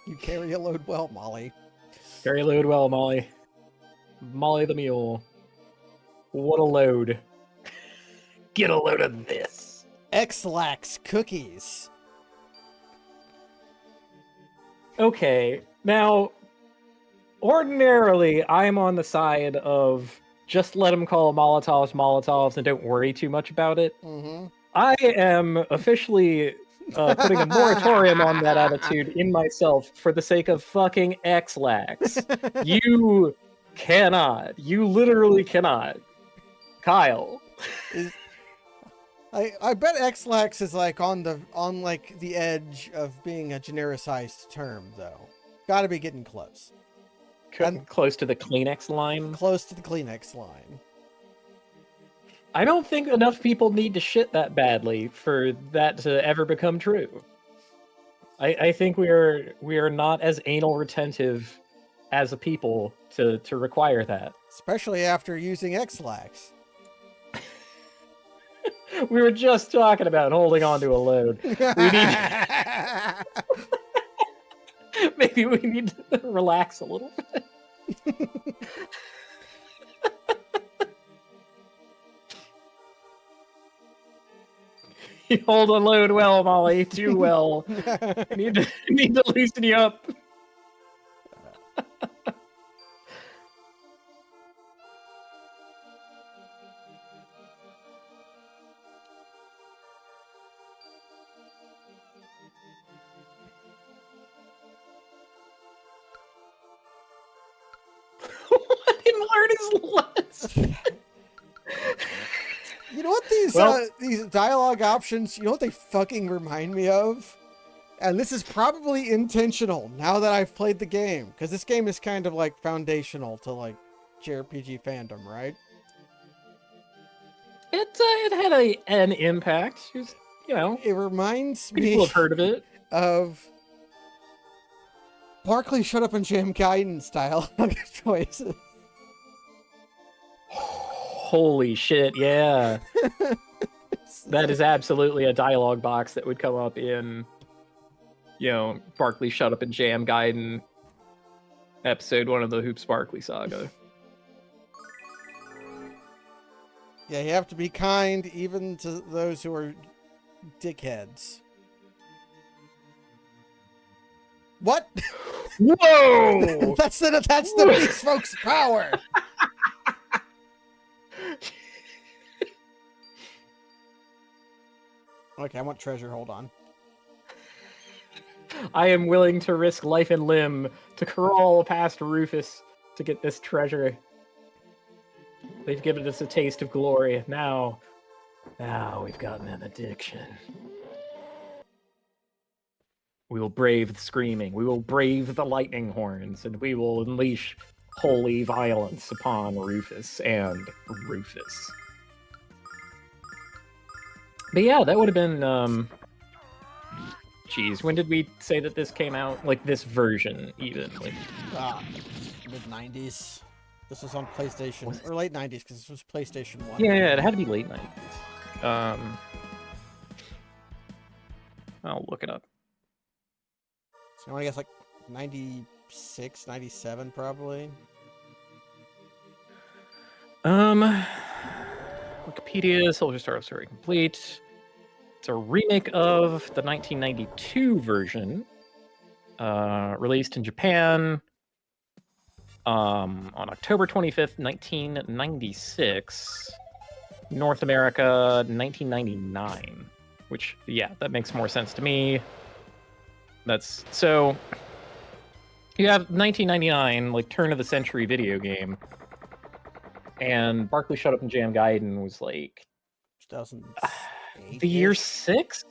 You carry a load well, Molly. Carry a load well, Molly. Molly the mule. What a load. Get a load of this. X-Lax cookies. Okay, now, ordinarily, I'm on the side of just let them call Molotovs Molotovs and don't worry too much about it. Mm-hmm. I am officially putting a moratorium on that attitude in myself for the sake of fucking X-Lax. You cannot. You literally cannot. Kyle. I bet X-Lax is like on the edge of being a genericized term, though. Gotta be getting close. Close to the Kleenex line. Close to the Kleenex line. I don't think enough people need to shit that badly for that to ever become true. I think we are not as anal retentive as a people to require that. Especially after using X-Lax. We were just talking about holding on to a load. We need maybe we need to relax a little bit. You hold a load well, Molly. Too well. need to loosen you up. Let him learn his lesson. You know what these dialogue options, you know what they fucking remind me of? And this is probably intentional now that I've played the game, because this game is kind of like foundational to like JRPG fandom, right? It had an impact. Just, you know, It reminds me people have heard of it. Of Barkley Shut Up and Jam Gaiden style choices. Holy shit, yeah. That is absolutely a dialogue box that would come up in, you know, Barkley Shut Up and Jam Gaiden episode 1 of the Hoop Sparkly saga. Yeah, you have to be kind even to those who are dickheads. What? Whoa! that's the beast folks' power. Okay, I want treasure. Hold on. I am willing to risk life and limb to crawl past Rufus to get this treasure. They've given us a taste of glory. Now we've gotten an addiction. We will brave the screaming. We will brave the lightning horns, and we will unleash holy violence upon Rufus and Rufus. But yeah, that would have been, geez, when did we say that this came out? Like, this version, even. Like, mid-90s. This was on PlayStation, or late 90s, because this was PlayStation 1. Yeah, it had to be late 90s. I'll look it up. So I guess like 96, 97 probably. Wikipedia, Soldier Star Story Complete. It's a remake of the 1992 version, released in Japan on October 25th, 1996. North America, 1999. Which, yeah, that makes more sense to me. That's so. You have 1999, like turn of the century video game, and Barkley Shut Up and Jam Gaiden was like 2008. the year 6.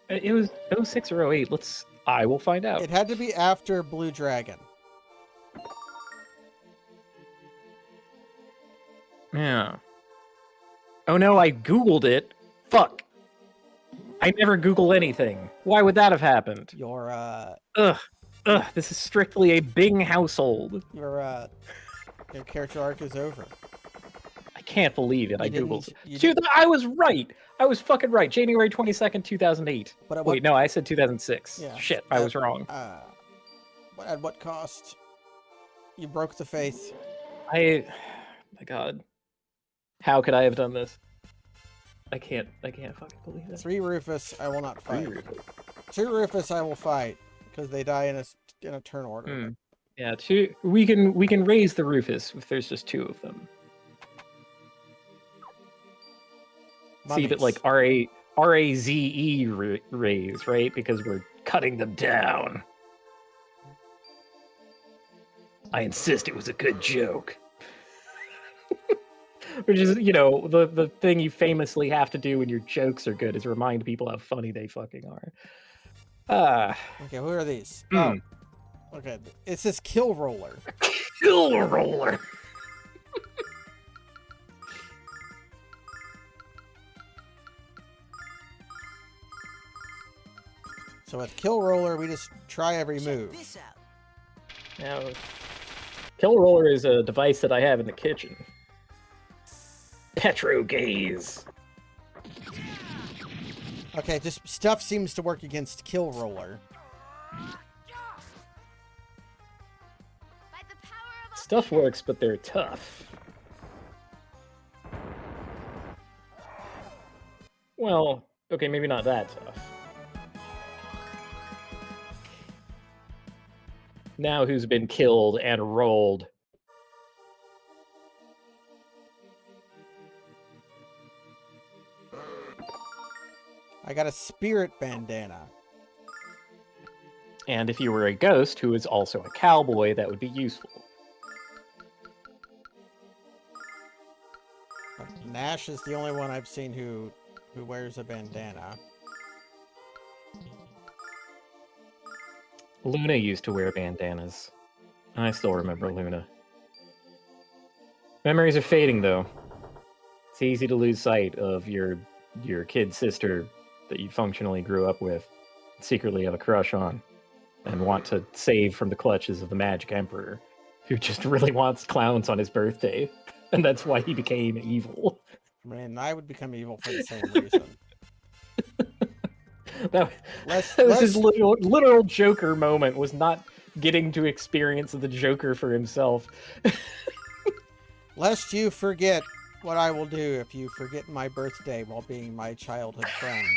It was 06 or 08. I will find out. It had to be after Blue Dragon. Yeah. Oh no, I Googled it. Fuck. I never Google anything. Why would that have happened? Your Ugh. This is strictly a Bing household. your character arc is over. I can't believe it. I You Googled. didn't- I was right. I was fucking right. January 22nd, 2008. But Wait, no, I said 2006. Yeah, Shit, I was wrong. At what cost? You broke the faith. My God. How could I have done this? I can't fucking believe it. 3 Rufus, I will not fight. 3 Rufus. 2 Rufus, I will fight because they die in a turn order. Hmm. Yeah, 2. We can raise the Rufus if there's just 2 of them. See, but like R-A-Z-E raise, right? Because we're cutting them down. I insist it was a good joke. Which is, the thing you famously have to do when your jokes are good is remind people how funny they fucking are. Okay, who are these? Hmm. Oh, okay. It says Kill Roller. Kill Roller. So with Kill Roller, we just try every Check move. this out. Now, Kill Roller is a device that I have in the kitchen. Petro Gaze. Okay, just stuff seems to work against Kill Roller. By the power of Stuff works, but they're tough. Well, okay, maybe not that tough. Now who's been killed and rolled? I got a spirit bandana. And if you were a ghost who is also a cowboy, that would be useful. Nash is the only one I've seen who wears a bandana. Luna used to wear bandanas. I still remember Luna. Memories are fading, though. It's easy to lose sight of your kid sister that you functionally grew up with, secretly have a crush on, and want to save from the clutches of the Magic Emperor, who just really wants clowns on his birthday, and that's why he became evil. I mean, I would become evil for the same reason. That was his literal Joker moment, was not getting to experience the Joker for himself. Lest you forget what I will do if you forget my birthday while being my childhood friend.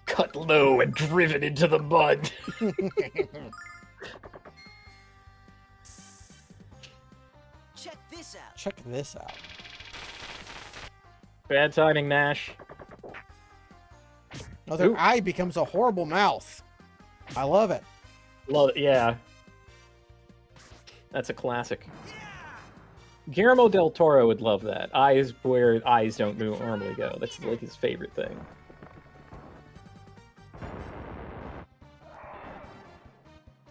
Cut low and driven into the mud. check this out. Check this out. Bad timing, Nash. No, their Ooh. eye becomes a horrible mouth. I love it. Yeah. That's a classic. Guillermo del Toro would love that. Eyes where eyes don't normally go. That's like his favorite thing.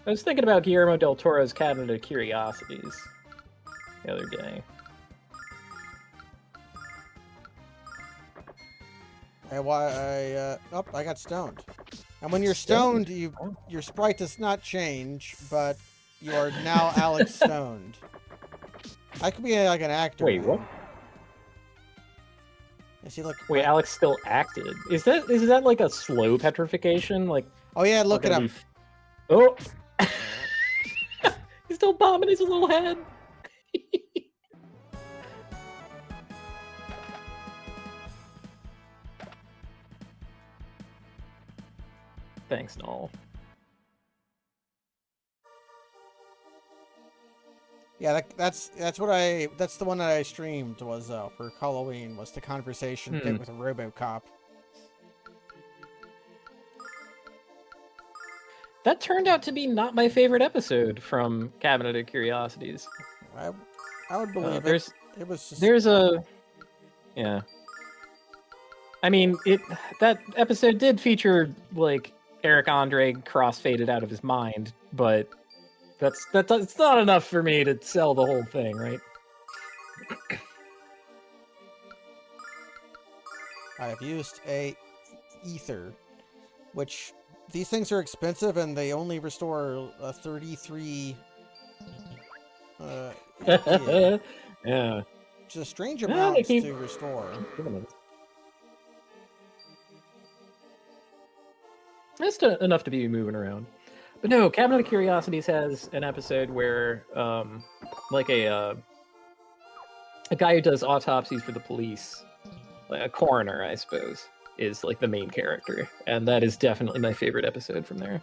I was thinking about Guillermo del Toro's Cabinet of Curiosities the other day. I got stoned. And when you're stoned, your sprite does not change, but you are now Alex Stoned. I could be like an actor. Wait, now. what? Is he like? Wait, Alex still acted. Is that like a slow petrification? Like, Oh yeah, look it up. Oh, he's still bombing his little head. Thanks, Null. Yeah, that's the one that I streamed was for Halloween was the conversation pit with a RoboCop. That turned out to be not my favorite episode from Cabinet of Curiosities. I would believe it. It was just... Yeah. I mean, that episode did feature like Eric Andre cross-faded out of his mind, but it's not enough for me to sell the whole thing, right? I have used a ether, which these things are expensive and they only restore 33 yeah. Which is a strange amount to restore. That's enough to be moving around. But no, Cabinet of Curiosities has an episode where, like a guy who does autopsies for the police, like a coroner, I suppose, is like the main character, and that is definitely my favorite episode from there.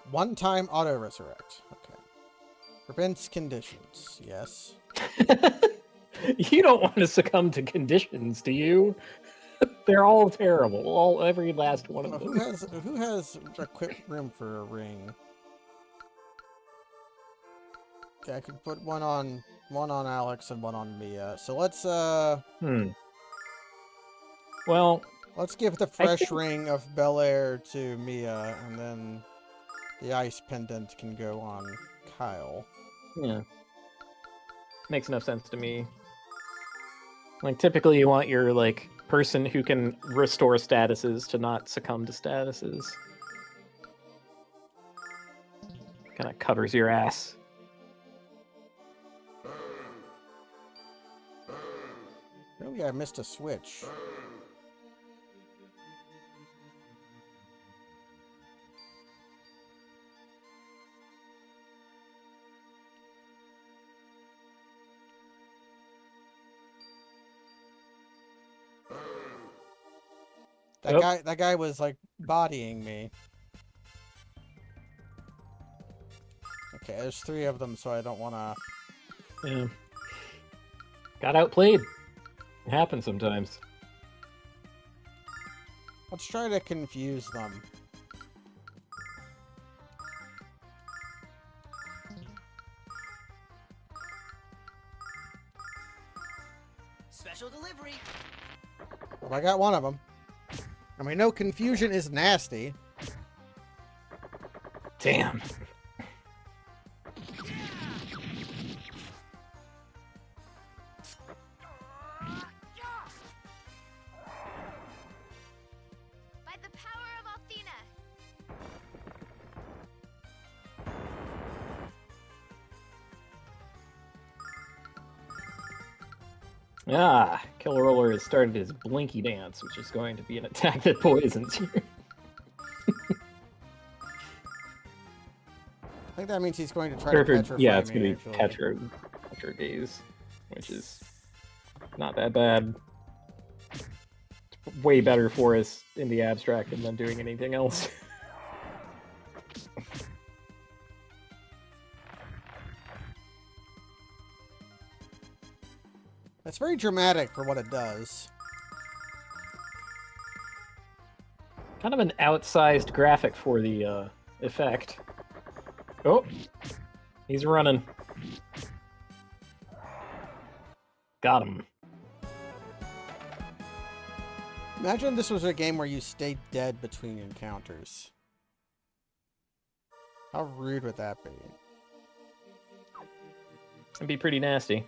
One-time auto-resurrect. Okay. Prevents conditions. Yes. You don't want to succumb to conditions, do you? They're all terrible. Every last one of them. Who has equipped room for a ring? Okay, I could put one on Alex and one on Mia. So let's Well, let's give the fresh ring of Bel Air to Mia, and then the ice pendant can go on Kyle. Yeah. Makes enough sense to me. Like, typically you want your, like, person who can restore statuses to not succumb to statuses. Kind of covers your ass. Really, I missed a switch. That guy was like bodying me. Okay, there's 3 of them, so I don't want to... Yeah. Got outplayed. It happens sometimes. Let's try to confuse them. Special delivery. Well, I got one of them. And we know confusion is nasty. Damn. By the power of Althena. Ah, Killer Roller has started his Blinky Dance, which is going to be an attack that poisons you. I think that means he's going to try to petrify me. Yeah, it's going to be Petro Gaze, which is not that bad. It's way better for us in the abstract than them doing anything else. It's very dramatic for what it does. Kind of an outsized graphic for the effect. Oh, he's running. Got him. Imagine this was a game where you stayed dead between encounters. How rude would that be? It'd be pretty nasty.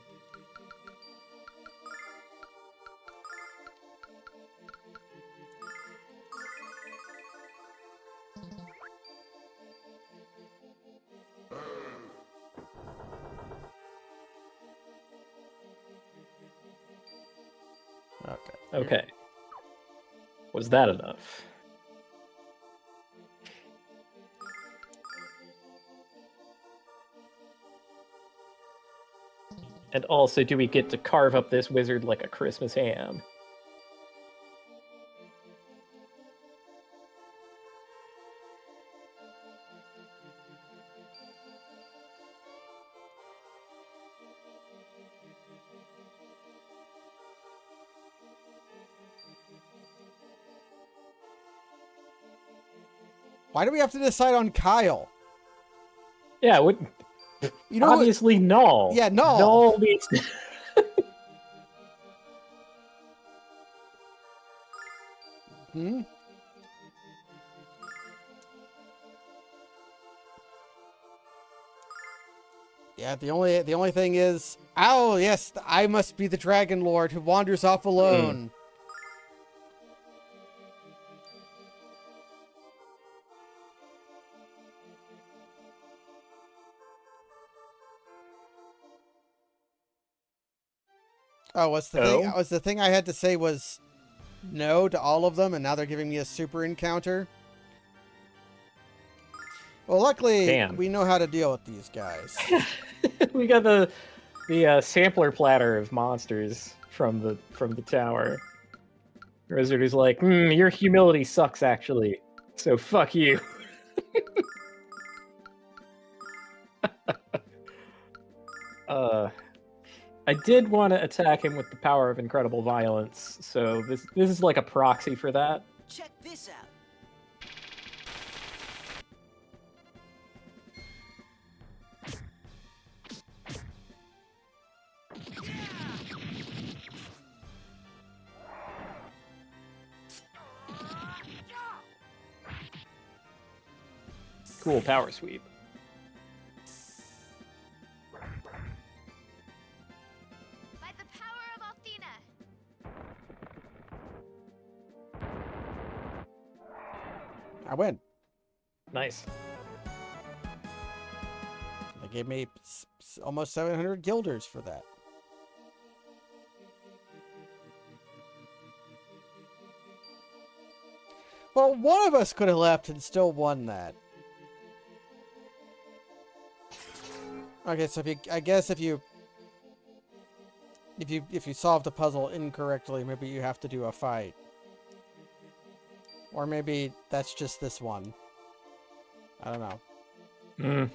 Okay. Was that enough? And also, do we get to carve up this wizard like a Christmas ham? Why do we have to decide on Kyle? Yeah, You know obviously Null. Yeah, Null. Null needs to... Hmm? Yeah, the only thing is, oh yes, I must be the Dragon Lord who wanders off alone. Oh, what's the thing? Was the thing I had to say was no to all of them, and now they're giving me a super encounter. Well, luckily, we know how to deal with these guys. We got the sampler platter of monsters from the tower. Wizard is like, your humility sucks, actually. So fuck you. I did want to attack him with the power of incredible violence, so this is like a proxy for that. Check this out. Cool power sweep. By the power of Althena. I win. Nice. They gave me almost 700 guilders for that. Well, one of us could have left and still won that. Okay, so if you solve the puzzle incorrectly, maybe you have to do a fight. Or maybe that's just this one. I don't know.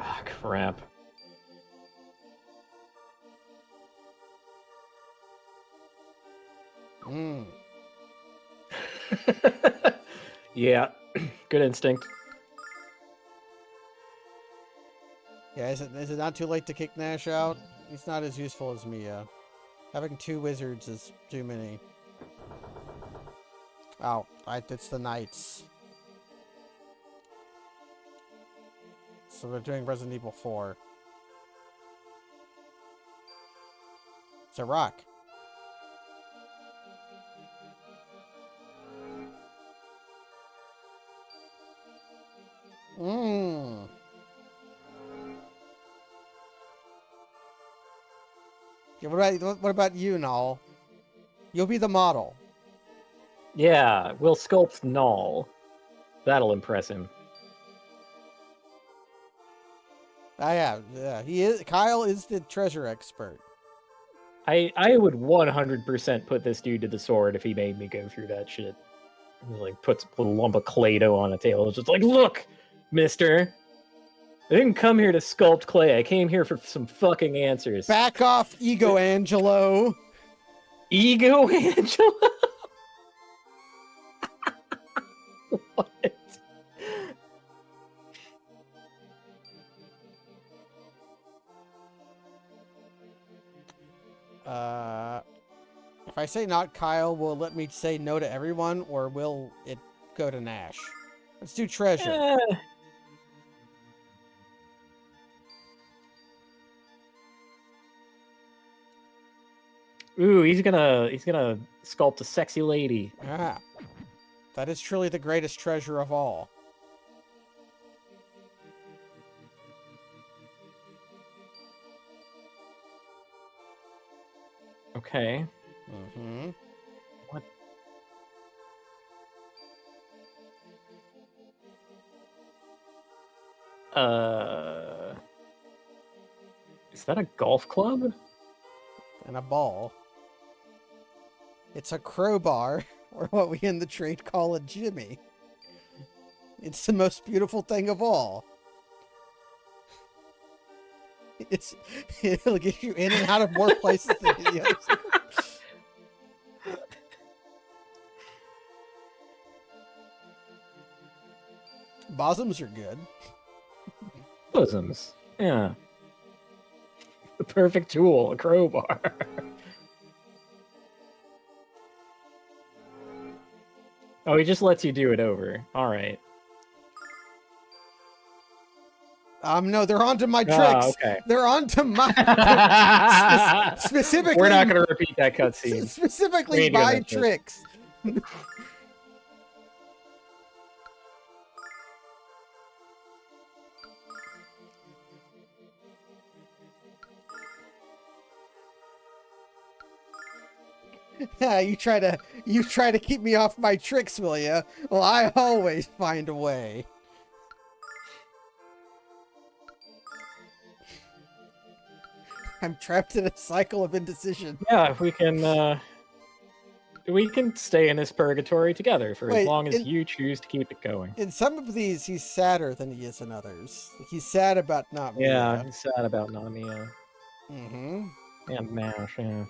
Ah, crap. Yeah, good instinct. Yeah, is it not too late to kick Nash out? He's not as useful as Mia. Having 2 wizards is too many. Oh, it's the knights. So we're doing Resident Evil 4. It's a rock. Yeah, what about you, Null? You'll be the model. Yeah, we'll sculpt Null. That'll impress him. Yeah, he is. Kyle is the treasure expert. I would 100% put this dude to the sword if he made me go through that shit. He, like, puts a little lump of Clay-Doh on a table. It's just like, look, mister. I didn't come here to sculpt clay. I came here for some fucking answers. Back off, Ego Angelo. Ego Angelo? What? If I say not Kyle, will it let me say no to everyone, or will it go to Nash? Let's do treasure. Ooh, he's gonna sculpt a sexy lady. Ah, that is truly the greatest treasure of all. Okay. Mm-hmm. What? Is that a golf club? And a ball. It's a crowbar, or what we in the trade call a jimmy. It's the most beautiful thing of all. It'll get you in and out of more places than any other. Bosoms are good. Bosoms. Yeah. The perfect tool, a crowbar. Oh, he just lets you do it over. All right. No, they're onto my tricks. Okay. They're onto my specifically. We're not going to repeat that cutscene. Specifically my tricks. You try to keep me off my tricks, will ya? Well, I always find a way. I'm trapped in a cycle of indecision. Yeah, we can stay in this purgatory together for as long as you choose to keep it going. In some of these, he's sadder than he is in others. He's sad about not Mia. Yeah, he's sad about not Mia. Mm-hmm. And Mash, yeah.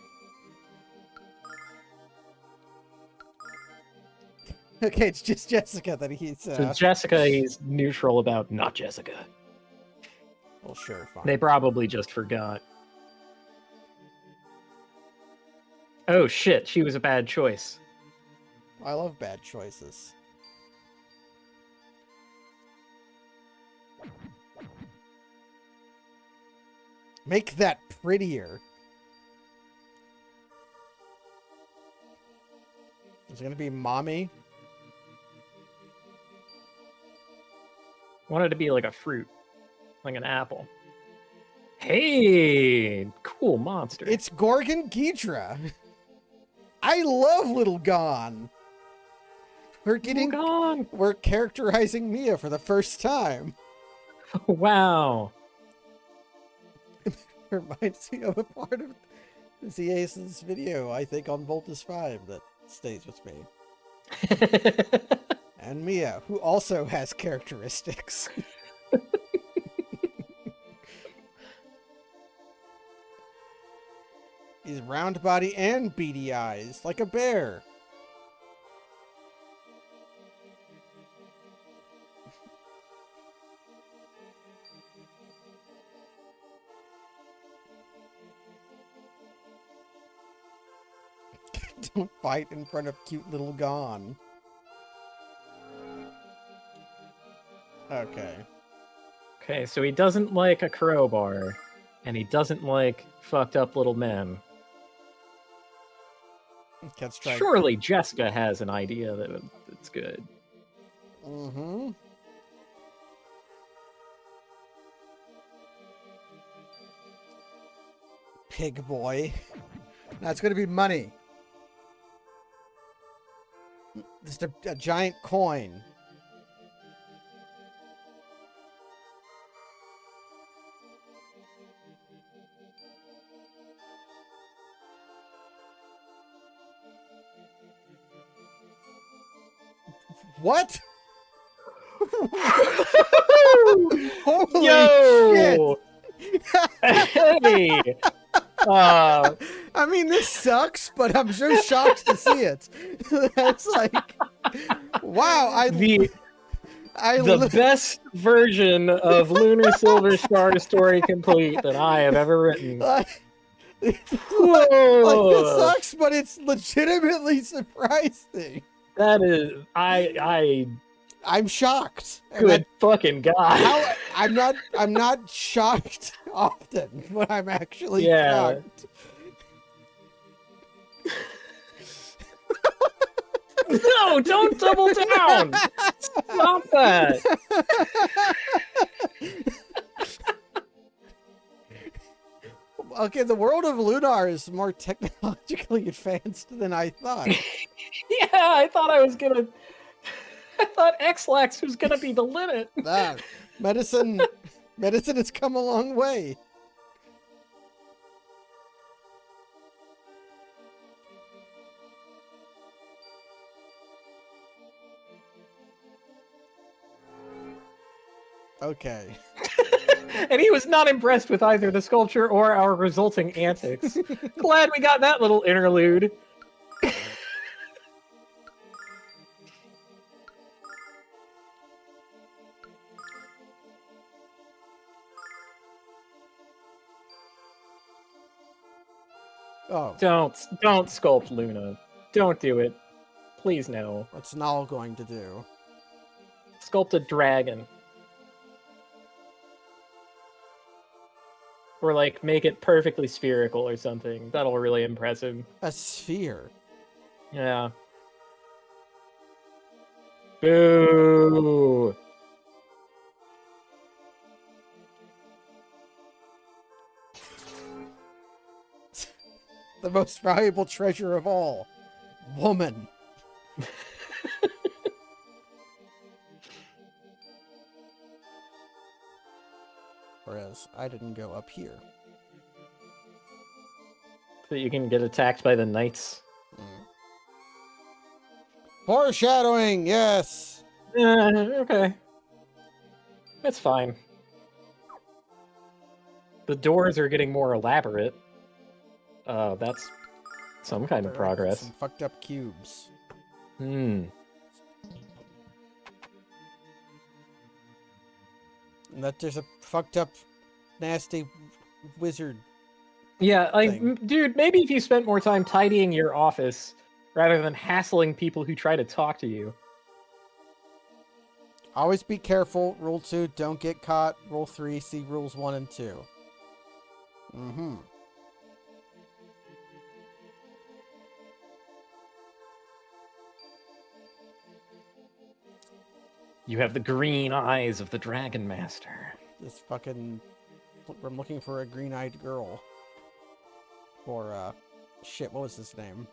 Okay, it's just Jessica that he's... So Jessica, he's neutral about not Jessica. Well, sure, fine. They probably just forgot. Oh shit, she was a bad choice. I love bad choices. Make that prettier. Is it gonna be mommy? Wanted to be like a fruit, like an apple. Hey, cool monster. It's Gorgon Ghidra. I love Little Gon. We're characterizing Mia for the first time. Wow. Reminds me of a part of ZA's video, I think, on Voltus 5 that stays with me. And Mia, who also has characteristics. He's round body and beady eyes, like a bear. Don't fight in front of cute little Gon. Okay. Okay, so he doesn't like a crowbar, and he doesn't like fucked up little men. Surely Jessica has an idea that's good. Mm-hmm. Pig boy. Now it's gonna be money. Just a giant coin. What? Holy Yo! shit! Hey! I mean, this sucks, but I'm so shocked to see it. That's like, wow! The best version of Lunar Silver Star Story Complete that I have ever written. Like, it sucks, but it's legitimately surprising. That is, I'm shocked. Good fucking God. I'm not shocked often, but I'm actually shocked. No, don't double down. Stop that. Okay, the world of Lunar is more technologically advanced than I thought. Yeah, I thought X-Lax was gonna be the limit. Nah, medicine has come a long way. Okay. And he was not impressed with either the sculpture or our resulting antics. Glad we got that little interlude. Oh, Don't sculpt Luna. Don't do it. Please no. what's Null going to do? Sculpt a dragon. Or like make it perfectly spherical or something. That'll really impress him. A sphere. Yeah. Boo! The most valuable treasure of all. Woman. Whereas I didn't go up here. So you can get attacked by the knights. Foreshadowing, yes. Okay. That's fine. The doors are getting more elaborate. That's some kind of progress. Some fucked up cubes. Hmm. And that there's a fucked up, nasty wizard. Yeah, like, Thing. dude, maybe if you spent more time tidying your office rather than hassling people who try to talk to you. Always be careful. Rule 2, don't get caught. Rule 3, see rules 1 and 2. Mm-hmm. You have the green eyes of the Dragon Master. This fucking... I'm looking for a green-eyed girl. Or, shit, what was his name?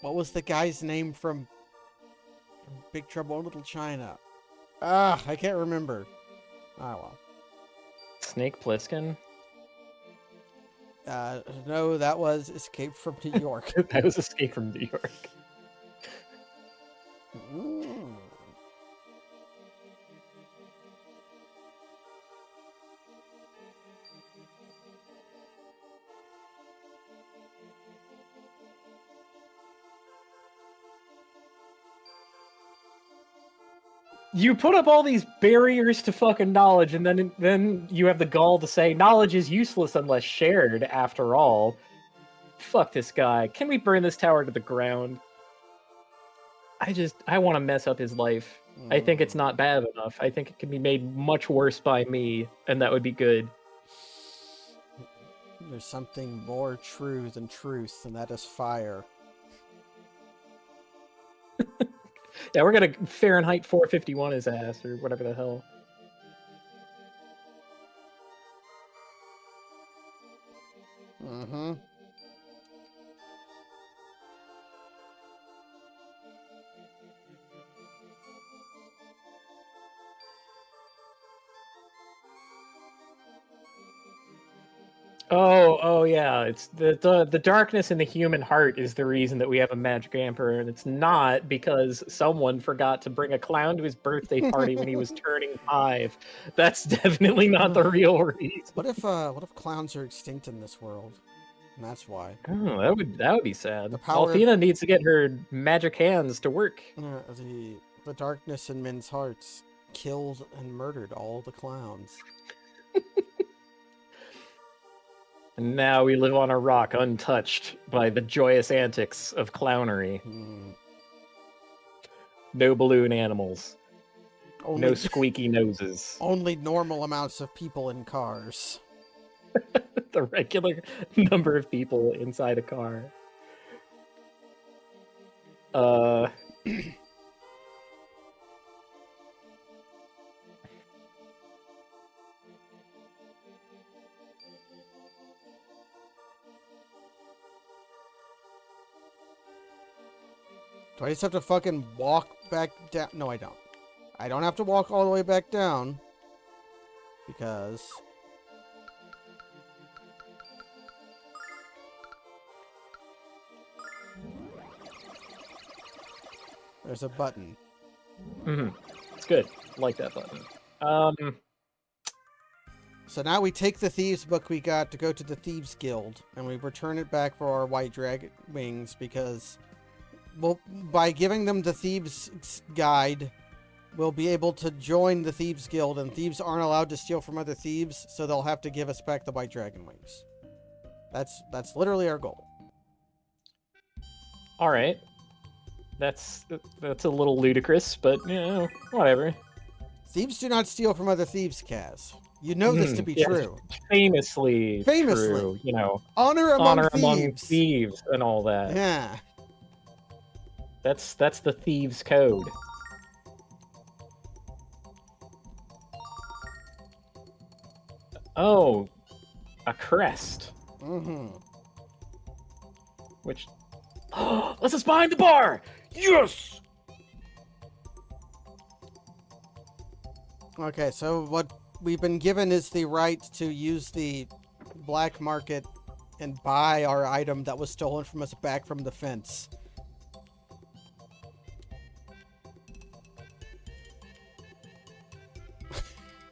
What was the guy's name from Big Trouble in Little China? Ah, I can't remember. Ah, well. Snake Plissken? No, that was Escape from New York. That was Escape from New York. Mm. You put up all these barriers to fucking knowledge, and then you have the gall to say knowledge is useless unless shared, after all. Fuck this guy. Can we burn this tower to the ground? I want to mess up his life. I think it's not bad enough. I think it can be made much worse by me, and that would be good. There's something more true than truth, and that is fire. Yeah, we're gonna Fahrenheit 451 his ass, or whatever the hell. Mm-hmm. Oh yeah. It's the darkness in the human heart is the reason that we have a magic emperor, and it's not because someone forgot to bring a clown to his birthday party when he was turning 5. That's definitely not the real reason. What if clowns are extinct in this world? And that's why. Oh, that would be sad. The power of- Althena needs to get her magic hands to work. The darkness in men's hearts killed and murdered all the clowns. And now we live on a rock untouched by the joyous antics of clownery. No balloon animals. No squeaky noses. Only normal amounts of people in cars. The regular number of people inside a car. Do I just have to fucking walk back down? No, I don't. I don't have to walk all the way back down. Because... there's a button. It's good. I like that button. So now we take the Thieves book we got to go to the Thieves Guild, and we return it back for our white dragon wings because, well, by giving them the Thieves Guide, will be able to join the Thieves Guild, and thieves aren't allowed to steal from other thieves, so they'll have to give us back the white dragon wings. That's literally our goal. All right. That's a little ludicrous, but you know, whatever. Thieves do not steal from other thieves, Kaz. You know this to be yes, true. Famously true, you know. Honor among thieves and all that. Yeah. That's the thieves' code. Oh, a crest. Mm-hmm. Which let's us behind the bar! Yes! Okay, so what we've been given is the right to use the black market and buy our item that was stolen from us back from the fence.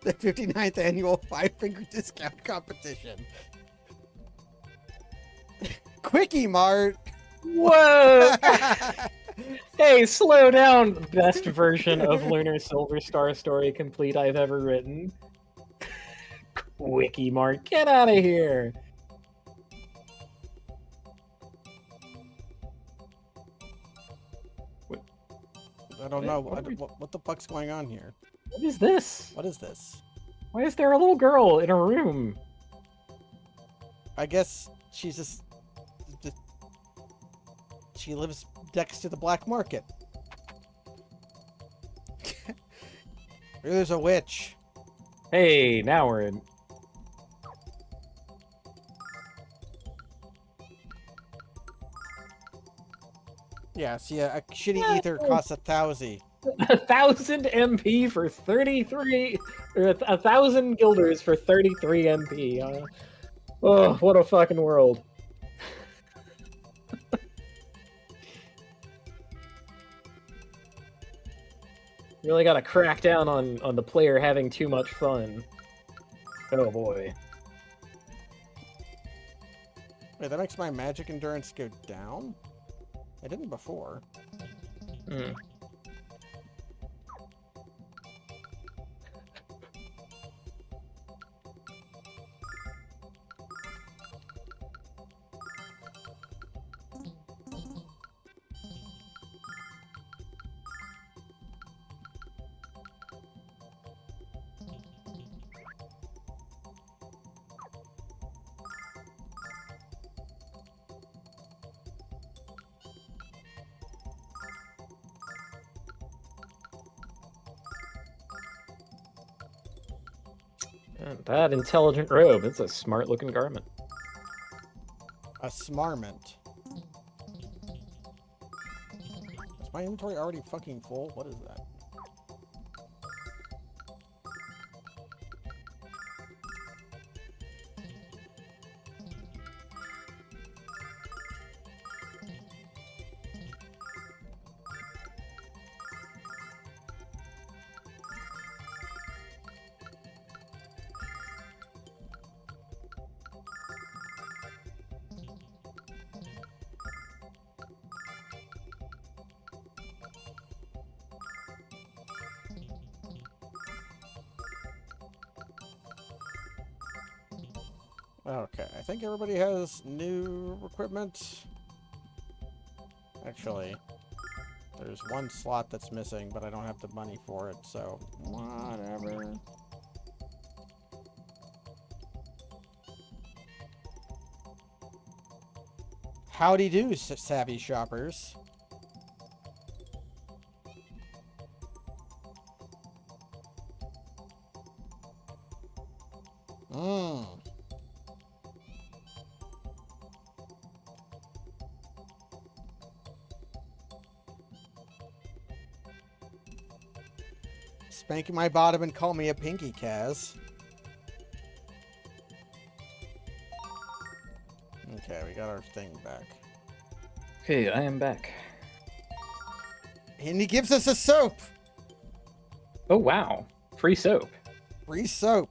The 59th annual 5-finger discount competition. Quickie Mart! Whoa! Hey, slow down, best version of Lunar Silver Star story complete I've ever written. Quickie Mart, get out of here! I don't know. What the fuck's going on here? What is this? What is this? Why is there a little girl in a room? I guess she's just... She lives next to the black market. There's a witch. Hey, now we're in. Yeah, see, a shitty ether costs 1,000. 1,000 MP for 33, or 1,000 guilders for 33 MP. Oh, what a fucking world. Really gotta crack down on the player having too much fun. Oh boy. Wait, that makes my magic endurance go down? I didn't before. Hmm. That intelligent robe. It's a smart looking garment. A smarment. Is my inventory already fucking full? What is that? Okay, I think everybody has new equipment. Actually, there's one slot that's missing, but I don't have the money for it, so whatever. Howdy do, savvy shoppers. Spank my bottom and call me a pinky, Kaz. Okay, we got our thing back. Okay, I am back. And he gives us a soap! Oh, wow. Free soap. Free soap.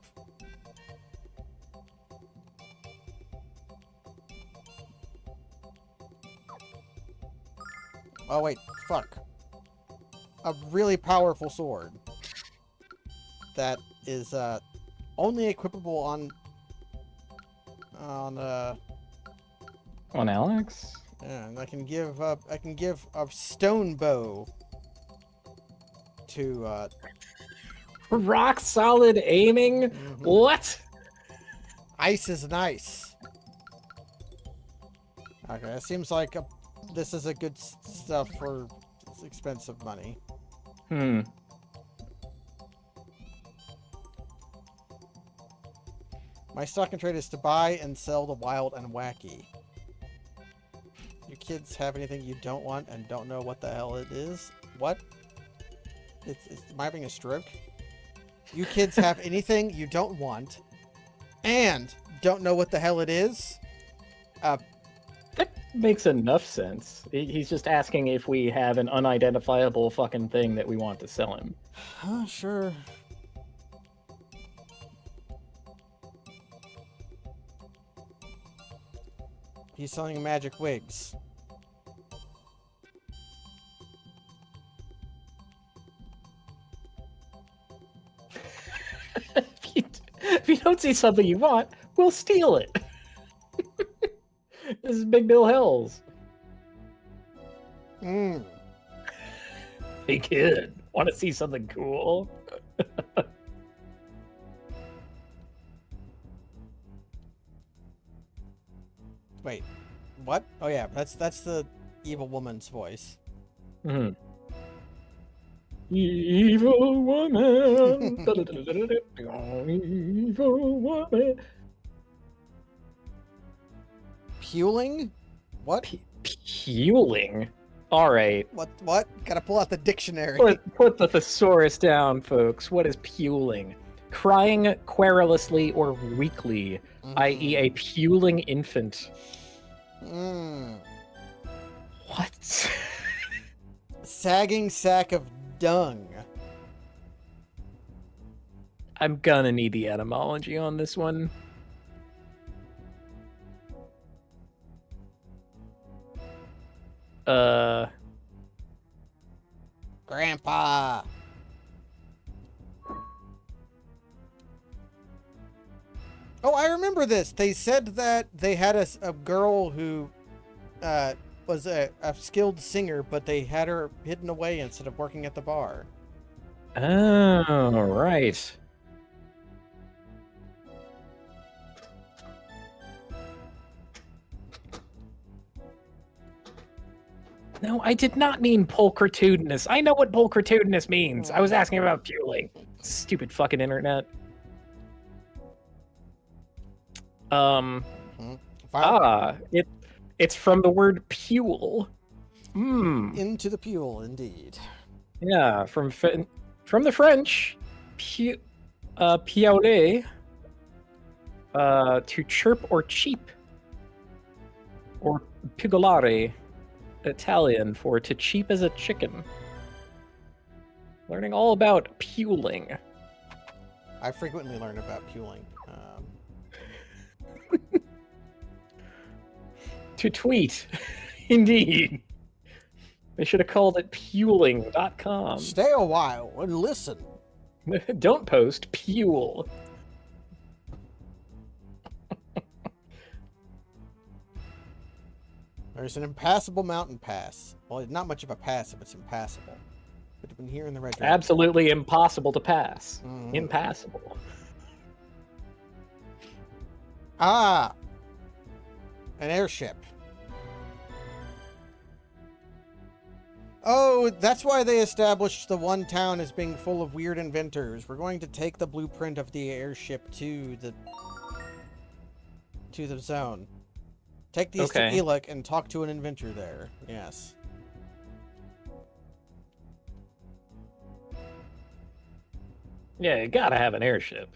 Oh, wait. Fuck. a really powerful sword that is only equipable On Alex? and I can give a stone bow to Rock solid aiming? mhm. What? Ice is nice. Okay, it seems like this is a good stuff for expensive money. My stock and trade is to buy and sell the wild and wacky. You kids have anything you don't want and don't know what the hell it is? What? Am I having a stroke? You kids have anything you don't want and don't know what the hell it is? That makes enough sense. He's just asking if we have an unidentifiable fucking thing that we want to sell him. Sure. He's selling magic wigs. If you don't see something you want, we'll steal it. This is Big Bill Hills. Mm. Hey kid, want to see something cool? Wait, what? Oh yeah, that's the evil woman's voice. Mm-hmm. Evil woman. Evil woman. Puling? What? Puling? Alright. What? Gotta pull out the dictionary. Put the thesaurus down, folks. What is puling? Crying querulously or weakly, i.e. a puling infant. What? Sagging sack of dung. I'm gonna need the etymology on this one. Grandpa. Oh, I remember this. They said that they had a girl who was a skilled singer, but they had her hidden away instead of working at the bar. Oh, right. No, I did not mean pulchritudinous. I know what pulchritudinous means. I was asking about puling. Stupid fucking internet. It's from the word pule. Into the pule, indeed. Yeah, from the French, piauler, to chirp or cheep, or pigolare, Italian for to cheep as a chicken. Learning all about puling. I frequently learn about puling. To tweet. Indeed. They should have called it puling.com. Stay a while and listen. Don't post, pule. There's an impassable mountain pass. Well, not much of a pass if it's impassable. Between here and the red dragon. Absolutely impossible to pass. Impassable. Ah! An airship. Oh, that's why they established the one town as being full of weird inventors. We're going to take the blueprint of the airship to the zone. Take these to Elec and talk to an inventor there. Yes. Yeah, you gotta have an airship.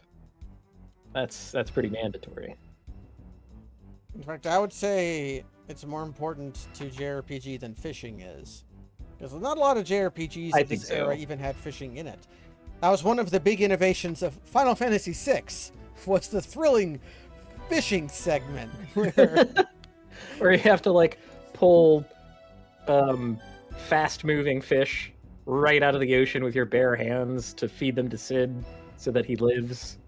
That's pretty mandatory. In fact, I would say it's more important to JRPG than fishing is. Because not a lot of JRPGs in this era even had fishing in it. That was one of the big innovations of Final Fantasy VI, was the thrilling fishing segment. Where you have to, like, pull fast-moving fish right out of the ocean with your bare hands to feed them to Sid so that he lives,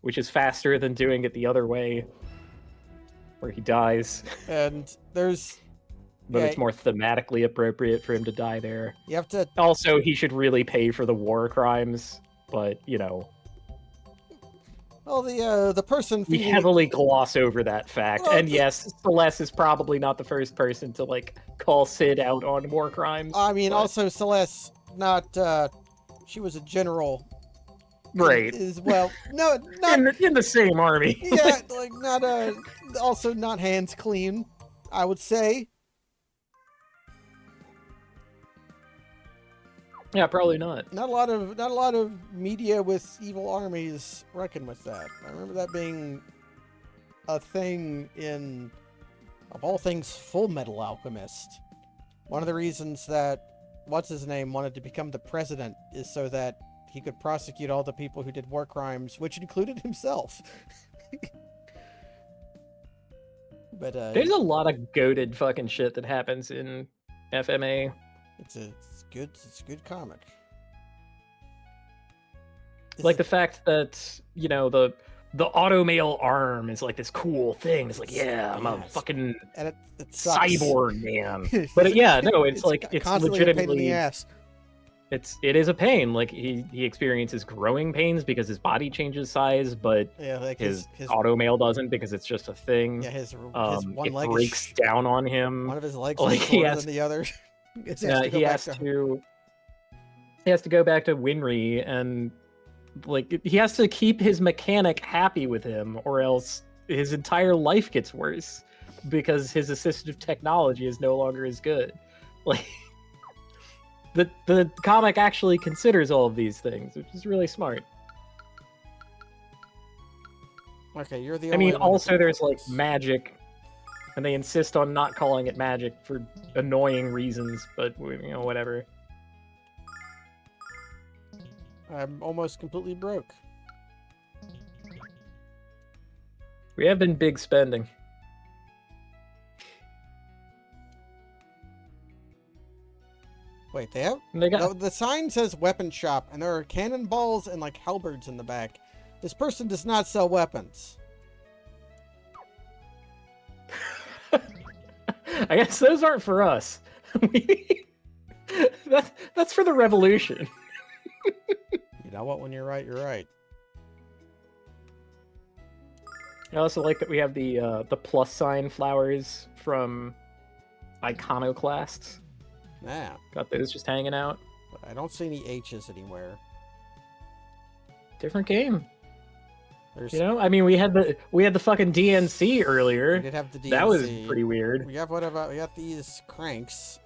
which is faster than doing it the other way, where he dies. And there's... But yeah, it's more thematically appropriate for him to die there. You have to... Also, he should really pay for the war crimes, but, you know... Well, the person We feeding... heavily gloss over that fact. Well, and yes, Celeste is probably not the first person to, like, call Sid out on war crimes. I mean, but... also, Celeste, not... she was a general... Right. As well. No, not... in the same army. Yeah, like, not, also not hands clean, I would say. Yeah, probably not. Not a lot of media with evil armies reckon with that. I remember that being a thing in, of all things, Full Metal Alchemist. One of the reasons that what's his name wanted to become the president is so that he could prosecute all the people who did war crimes, which included himself. But there's a lot of goated fucking shit that happens in FMA. It's a good comic. Like the fact that, you know, the automail arm is like this cool thing. It's like, yeah, I'm a fucking and it sucks. cyborg man. But yeah, no, it's like it's legitimately a pain in the ass. It is a pain. Like he experiences growing pains because his body changes size, but yeah, like his automail doesn't because it's just a thing. Yeah, his one it leg breaks down on him. One of his legs like, is shorter than the other. He has to go back to Winry, and like he has to keep his mechanic happy with him, or else his entire life gets worse because his assistive technology is no longer as good. Like the comic actually considers all of these things, which is really smart. Okay, you're the. I mean, also there's like magic. And they insist on not calling it magic for annoying reasons, but, you know, whatever. I'm almost completely broke. We have been big spending. Wait, they have? The sign says weapon shop, and there are cannonballs and, like, halberds in the back. This person does not sell weapons. I guess those aren't for us. That's for the revolution. You know what? When you're right, you're right. I also like that we have the plus sign flowers from Iconoclasts. Yeah. Got those just hanging out. But I don't see any H's anywhere. Different game. You know, I mean, we had the fucking DNC earlier. We did have the DNC. That was pretty weird. We got these cranks.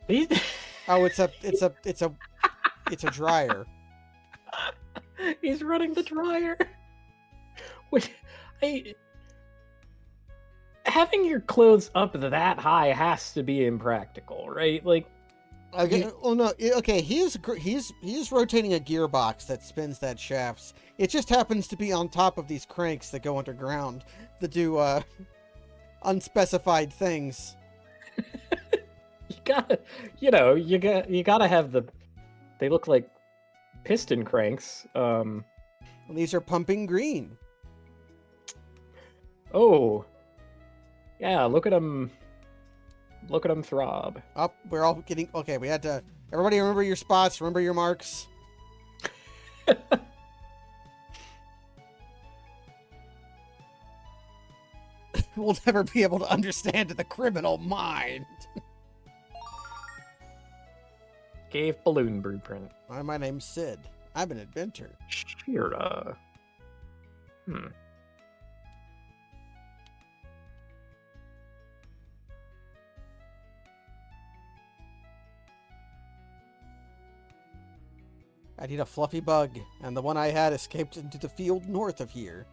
These? Oh, it's a dryer. He's running the dryer. Which, having your clothes up that high has to be impractical, right? Like, okay, oh no, okay, he's rotating a gearbox that spins that shafts. It just happens to be on top of these cranks that go underground that do unspecified things. you gotta have they look like piston cranks. These are pumping green. Oh, yeah, look at them throb. Up, we're all getting okay. We had to. Everybody, remember your spots. Remember your marks. We'll never be able to understand the criminal mind. Cave balloon blueprint. My name's Sid. I'm an inventor. Shira. I need a fluffy bug, and the one I had escaped into the field north of here.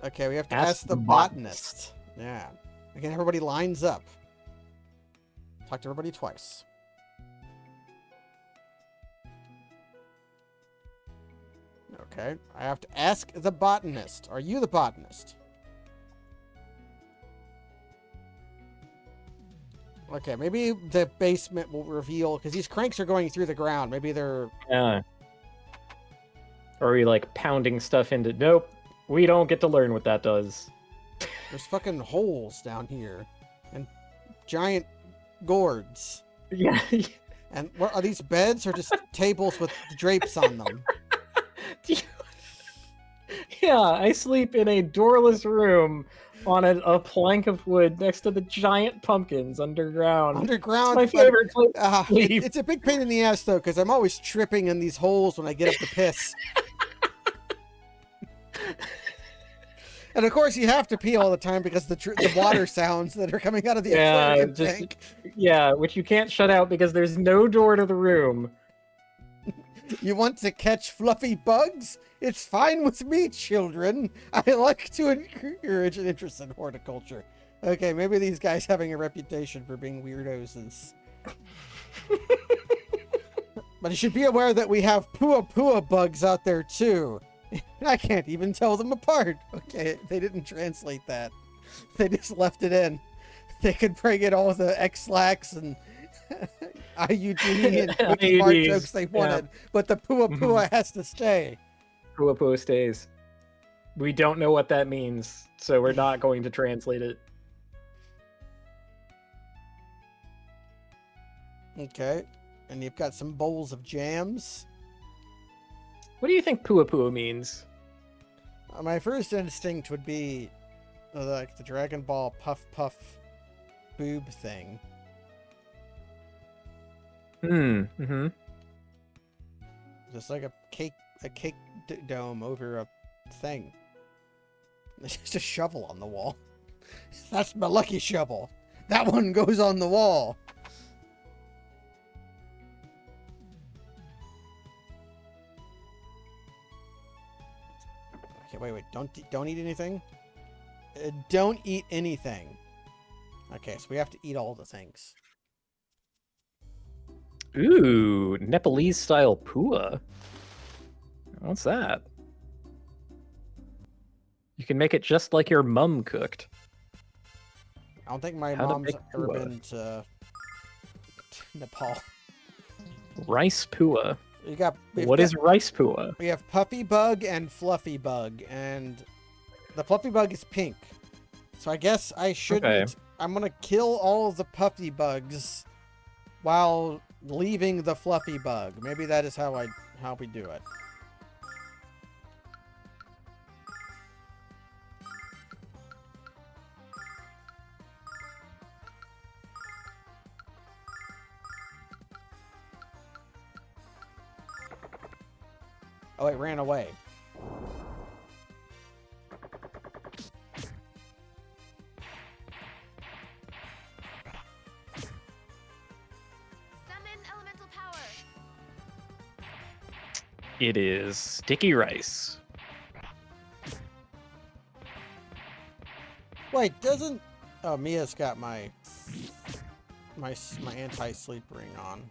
Okay, we have to ask the botanist. Yeah. Again, everybody lines up. Talk to everybody twice. Okay, I have to ask the botanist. Are you the botanist? Okay, maybe the basement will reveal, because these cranks are going through the ground. Maybe they're... Yeah. Or are we like pounding stuff into... Nope. We don't get to learn what that does. There's fucking holes down here. And giant gourds. Yeah. And what are these beds or just tables with drapes on them? Yeah, I sleep in a doorless room on a plank of wood next to the giant pumpkins underground. Underground. It's my favorite place to sleep. It's a big pain in the ass though, because I'm always tripping in these holes when I get up to piss. And of course, you have to pee all the time because the water sounds that are coming out of the aquarium tank. Yeah, which you can't shut out because there's no door to the room. You want to catch fluffy bugs? It's fine with me, children. I like to encourage an interest in horticulture. Okay, maybe these guys having a reputation for being weirdos is... But you should be aware that we have pua bugs out there too. I can't even tell them apart. Okay, they didn't translate that. They just left it in. They could bring in all the X-Lax and IUD and Wiki Mart jokes they wanted, but the pua has to stay. Pua stays. We don't know what that means, so we're not going to translate it. Okay, and you've got some bowls of jams. What do you think pua means? My first instinct would be like the Dragon Ball Puff boob thing. Mm-hmm. Just like a cake dome over a thing. There's just a shovel on the wall. That's my lucky shovel. That one goes on the wall. Okay, wait. Don't eat anything. Don't eat anything. Okay, so we have to eat all the things. Ooh, Nepalese style pua. What's that? You can make it just like your mum cooked. I don't think my mom's ever been to Nepal. Rice pua. What is rice pua? We have puffy bug and fluffy bug, and the fluffy bug is pink. So I guess I shouldn't. Okay. I'm gonna kill all of the puffy bugs while leaving the fluffy bug. Maybe that is how we do it. Oh, it ran away. Summon elemental power. It is sticky rice. Wait, doesn't... Oh, Mia's got my anti-sleep ring on.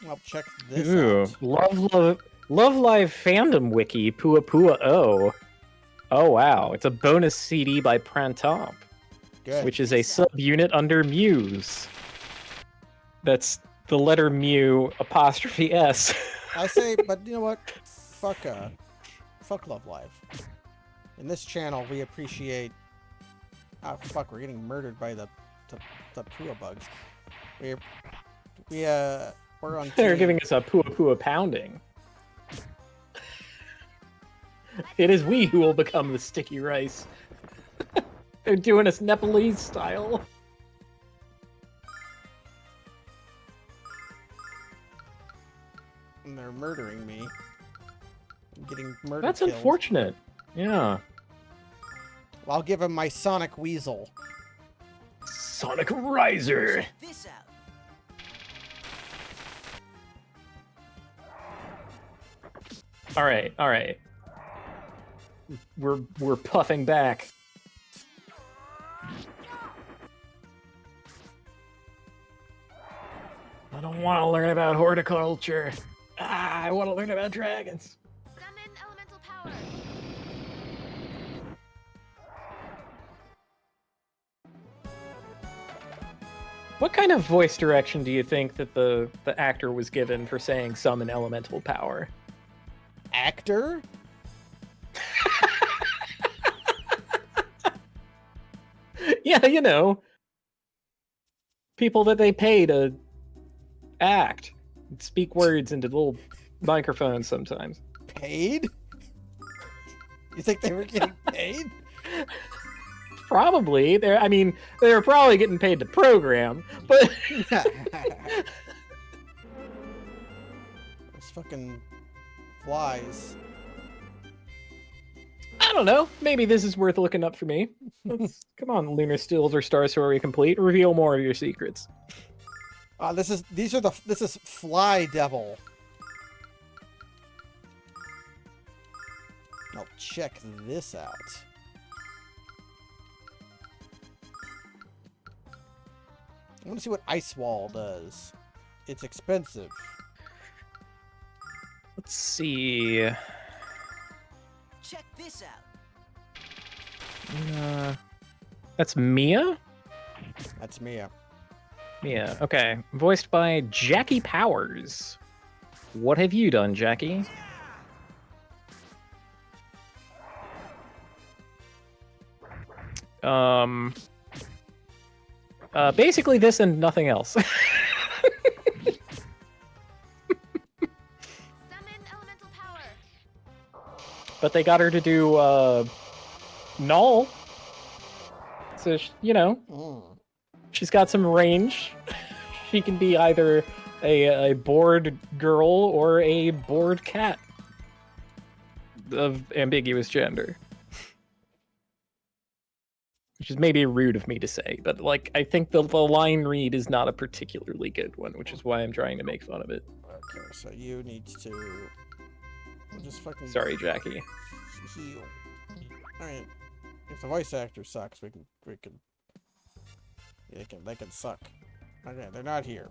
I'll check this out. Love Live fandom wiki, Pua Oh. Oh wow, it's a bonus CD by Prantamp. Good. Which is a subunit under Muse. That's the letter Mu apostrophe S. I say, but you know what? Fuck Love Live. In this channel, we appreciate... Ah, fuck, we're getting murdered by the Pua bugs. We're on They're giving us a Pua pounding. It is we who will become the sticky rice. They're doing us Nepalese style. And they're murdering me. I'm getting murdered. That's unfortunate. Yeah. Well, I'll give him my Sonic Weasel. Sonic Riser. Check this out. All right. We're puffing back. I don't want to learn about horticulture. I want to learn about dragons. Summon elemental power. What kind of voice direction do you think that the actor was given for saying summon elemental power? Actor? Yeah, you know, people that they pay to act, speak words into little microphones sometimes. Paid? You think they were getting paid? Probably. They're probably getting paid to program, but Those fucking flies. I don't know. Maybe this is worth looking up for me. Come on, Lunar Stills or Star Story Complete. Reveal more of your secrets. This is Fly Devil. Now check this out. I want to see what Ice Wall does. It's expensive. Let's see. Check this out. That's Mia? That's Mia. Mia, okay. Voiced by Jackie Powers. What have you done, Jackie? Basically this and nothing else. Summon elemental power. But they got her to do, Null. So, you know, she's got some range. She can be either a bored girl or a bored cat of ambiguous gender. Which is maybe rude of me to say, but like I think the line read is not a particularly good one, which is why I'm trying to make fun of it. Okay, so you need to just fucking Sorry, Jackie. heal. Alright. If the voice actor sucks, they can suck. Okay, they're not here.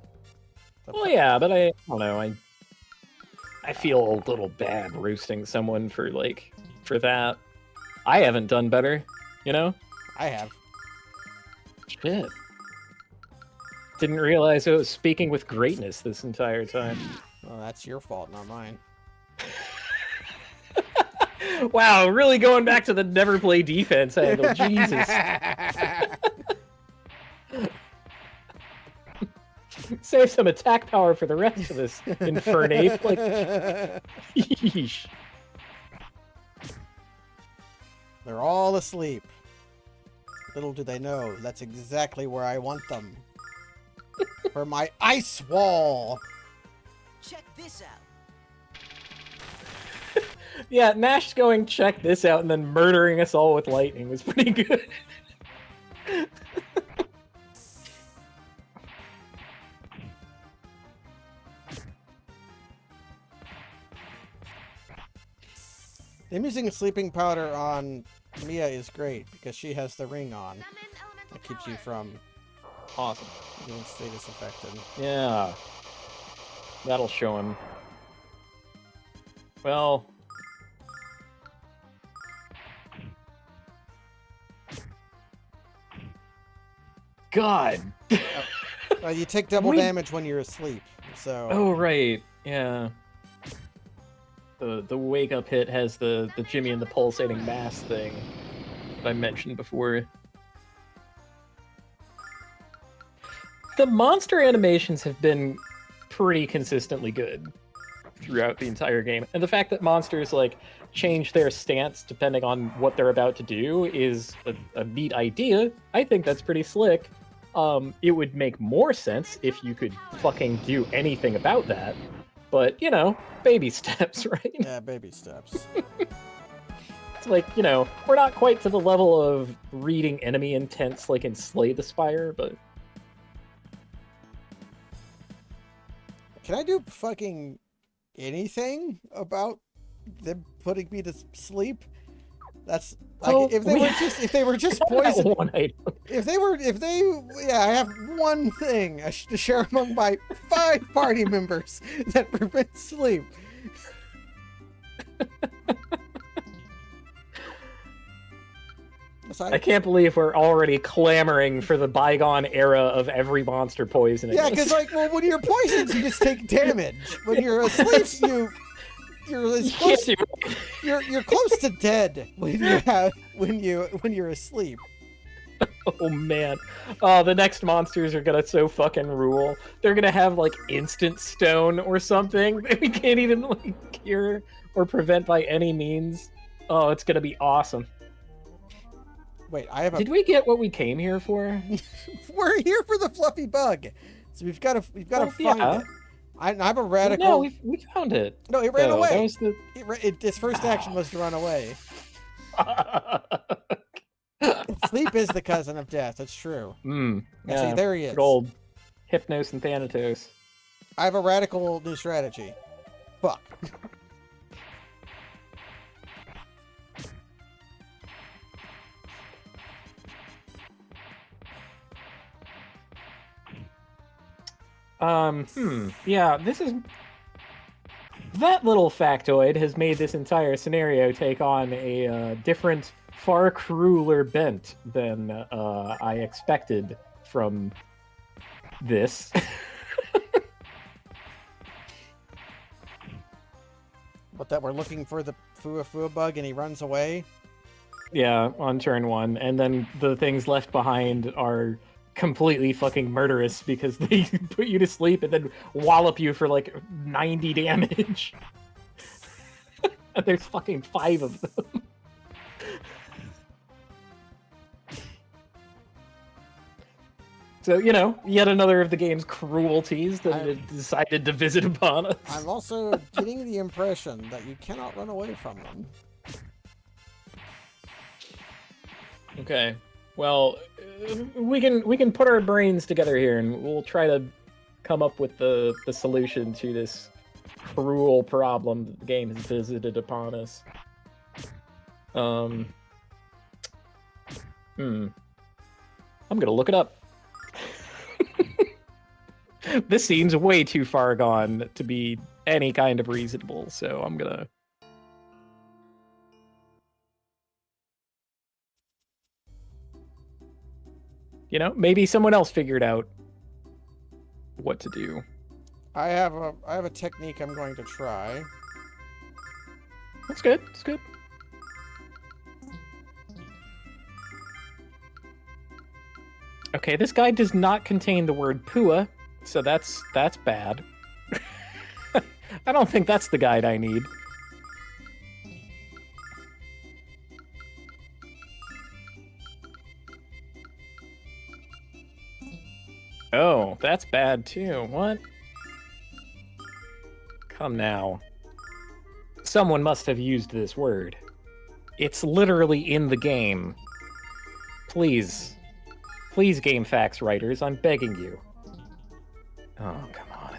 Well, yeah, but I don't know. I feel a little bad roasting someone for that. I haven't done better, you know? I have. Shit. Didn't realize I was speaking with greatness this entire time. Well, that's your fault, not mine. Wow, really going back to the never play defense angle. Jesus. Save some attack power for the rest of this Infernape. Like, yeesh. They're all asleep. Little do they know, that's exactly where I want them. For my ice wall! Check this out. Yeah, Nash going check this out and then murdering us all with lightning was pretty good. Them using sleeping powder on Mia is great because she has the ring on. Summon elemental That keeps power. you from Awesome. getting status affected. Yeah. That'll show him. Well... God! You take double We- damage when you're asleep, so... Oh, right. Yeah. The wake up hit has the Jimmy and the pulsating mass thing that I mentioned before. The monster animations have been pretty consistently good throughout the entire game. And the fact that monsters change their stance depending on what they're about to do is a neat idea. I think that's pretty slick. It would make more sense if you could fucking do anything about that. But, you know, baby steps, right? Yeah, baby steps. It's we're not quite to the level of reading enemy intents like in Slay the Spire, but... Can I do fucking anything about them putting me to sleep? That's like if they were just poisoned. I have one thing to share among my 5 party members that prevents sleep. I can't believe we're already clamoring for the bygone era of every monster poisoning. Yeah, because like, well, when you're poisoned, you just take damage. When you're asleep, you're as close. You're close to dead when you're asleep. Oh man. Oh, the next monsters are gonna so fucking rule. They're gonna have like instant stone or something that we can't even like cure or prevent by any means. Oh, it's gonna be awesome. Wait, Did we get what we came here for? We're here for the fluffy bug. So we've got to find it. I'm a radical. No, we found it. No, it ran away. That was the... Its first action was to run away. Sleep is the cousin of death. It's true. Yeah, see, there he is. Good old Hypnos and Thanatos. I have a radical new strategy. Fuck. Yeah, this is... That little factoid has made this entire scenario take on a different, far crueler bent than I expected from this. But that we're looking for the Fua bug and he runs away? Yeah, on turn 1, and then the things left behind are completely fucking murderous because they put you to sleep and then wallop you for like 90 damage. And there's fucking 5 of them. So, you know, yet another of the game's cruelties that it decided to visit upon us. I'm also getting the impression that you cannot run away from them. Okay. Well, we can put our brains together here, and we'll try to come up with the solution to this cruel problem that the game has visited upon us. I'm gonna look it up. This seems way too far gone to be any kind of reasonable, so I'm gonna... You know, maybe someone else figured out what to do. I have a technique I'm going to try. That's good. That's good. Okay, this guide does not contain the word Pua, so that's bad. I don't think that's the guide I need. Oh, that's bad too. What? Come now. Someone must have used this word. It's literally in the game. Please. Please, GameFAQs writers, I'm begging you. Oh, come on.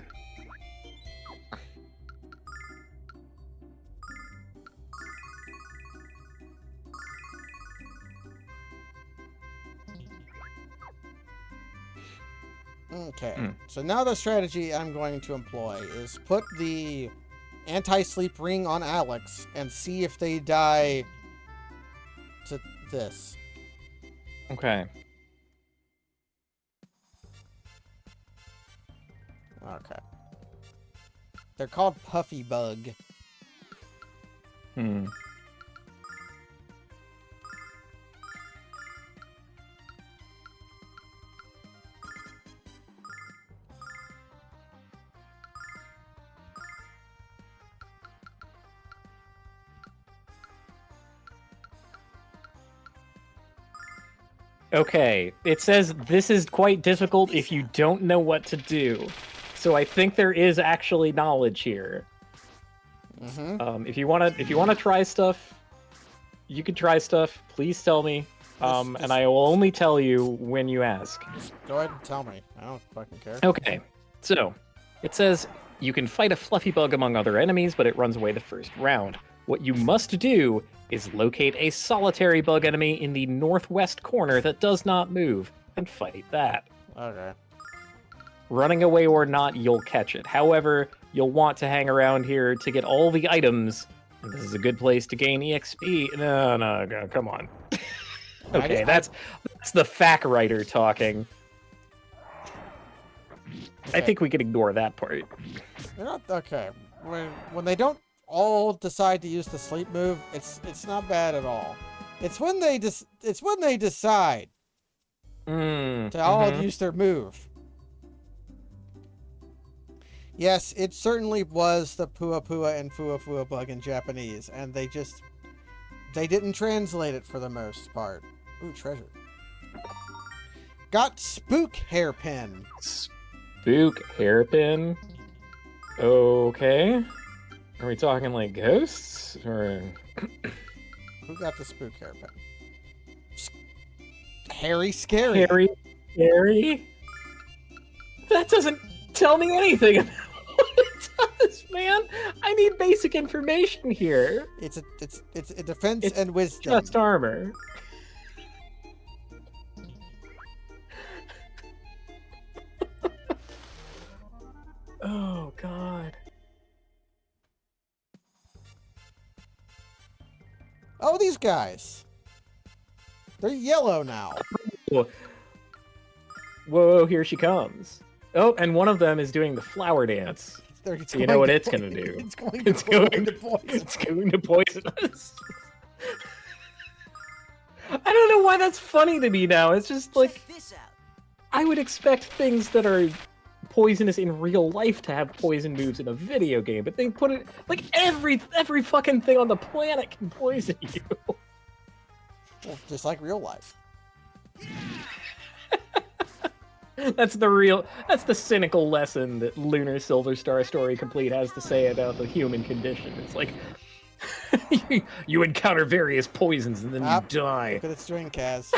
Okay, so now the strategy I'm going to employ is put the anti-sleep ring on Alex and see if they die to this. Okay. Okay. They're called Puffy Bug. Okay, it says this is quite difficult if you don't know what to do. So I think there is actually knowledge here. If you wanna try stuff, you can try stuff. Please tell me, and I will only tell you when you ask. Just go ahead and tell me. I don't fucking care. Okay, so it says you can fight a fluffy bug among other enemies, but it runs away the first round. What you must do is locate a solitary bug enemy in the northwest corner that does not move, and fight that. Okay. Running away or not, you'll catch it. However, you'll want to hang around here to get all the items, and this is a good place to gain EXP. No, come on. Okay, that's the fact writer talking. Okay. I think we can ignore that part. They're not okay. When they don't all decide to use the sleep move, it's not bad at all. It's when they decide to all use their move. Yes, it certainly was the Pua Pua and Fua Fua bug in Japanese, and they didn't translate it for the most part. Ooh, treasure. Got Spook Hairpin. Spook hairpin. Okay. Are we talking like ghosts or? Who got the Spook Hairpin? Harry Scary. Harry Scary? That doesn't tell me anything about what it does, man. I need basic information here. It's a defense and wisdom. Just armor. Oh god. Oh, these guys. They're yellow now. Whoa, here she comes. Oh, and one of them is doing the flower dance. So you know what it's gonna do. It's going to poison. It's going to poison us. I don't know why that's funny to me now. It's just like Check this out. I would expect things that are poisonous in real life to have poison moves in a video game, but they put it like every fucking thing on the planet can poison you. Well, just like real life. That's the cynical lesson that Lunar Silver Star Story Complete has to say about the human condition. It's like you encounter various poisons and then you die. Look at its doing, Kaz.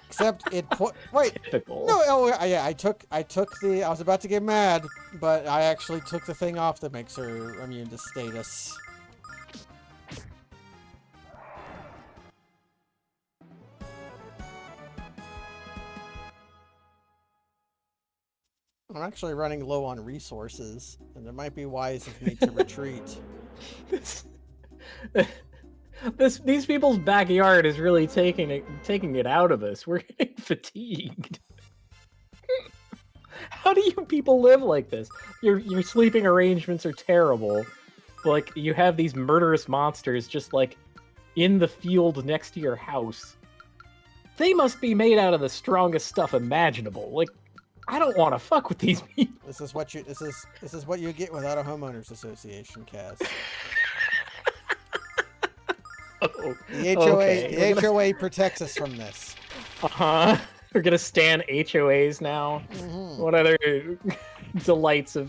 Except it wait. Typical. No, oh yeah, I took the. I was about to get mad, but I actually took the thing off that makes her immune to status. I'm actually running low on resources, and it might be wise of me to retreat. These people's backyard is really taking it out of us. We're getting fatigued. How do you people live like this? Your sleeping arrangements are terrible. Like you have these murderous monsters just like in the field next to your house. They must be made out of the strongest stuff imaginable. Like I don't want to fuck with these people. This is what you get without a homeowners association, Kaz. Oh, The HOA, okay. HOA protects us from this. We're gonna stand HOAs now. Mm-hmm. What other delights of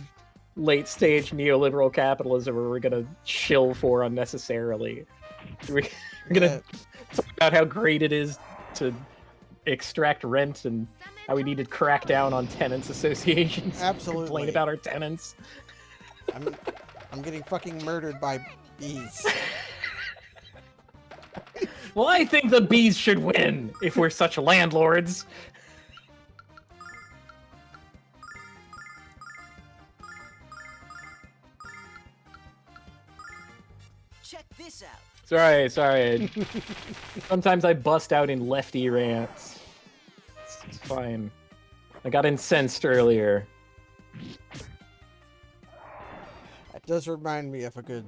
late-stage neoliberal capitalism are we gonna shill for unnecessarily? We're gonna talk about how great it is to extract rent and how we need to crack down on tenants associations. Absolutely. Complain about our tenants. I'm getting fucking murdered by bees. Well, I think the bees should win if we're such landlords. Check this out. Sorry. Sometimes I bust out in lefty rants. It's fine. I got incensed earlier. It does remind me of a good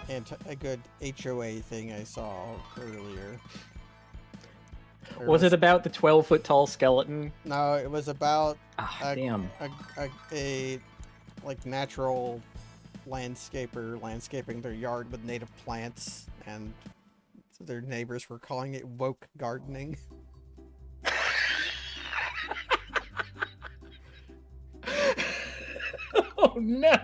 HOA thing I saw earlier. Was it about the 12-foot tall skeleton? No, it was about Damn. a like natural landscaper landscaping their yard with native plants, and their neighbors were calling it woke gardening. Oh no!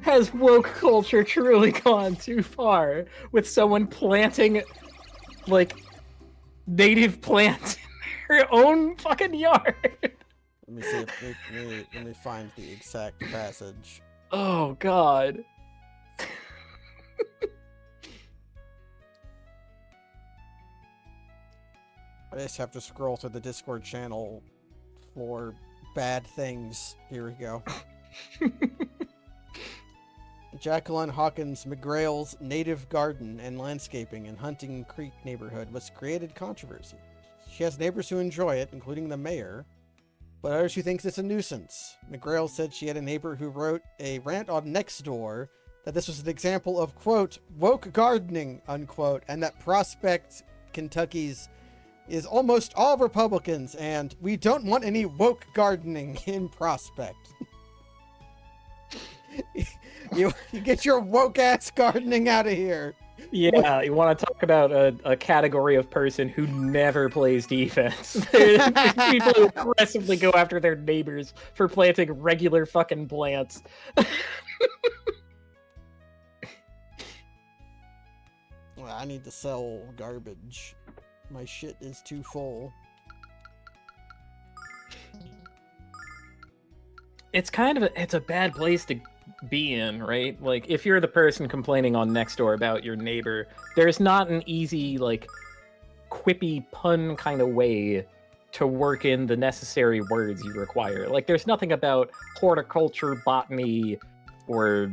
Has woke culture truly gone too far with someone planting like native plants in their own fucking yard? Let me see if let me find the exact passage. Oh god. I just have to scroll through the Discord channel for bad things. Here we go. Jacqueline Hawkins McGrail's native garden and landscaping in Hunting Creek neighborhood was created controversy. She has neighbors who enjoy it, including the mayor, but others who thinks it's a nuisance. McGrail said she had a neighbor who wrote a rant on Nextdoor that this was an example of, quote, woke gardening, unquote, and that Prospect, Kentucky's is almost all Republicans, and we don't want any woke gardening in Prospect. you get your woke ass gardening out of here. Yeah, you want to talk about a category of person who never plays defense. There's people who aggressively go after their neighbors for planting regular fucking plants. Well, I need to sell garbage. My shit is too full. It's kind of it's a bad place to be in, right? Like, if you're the person complaining on Nextdoor about your neighbor, there's not an easy, like, quippy pun kind of way to work in the necessary words you require. Like, there's nothing about horticulture, botany, or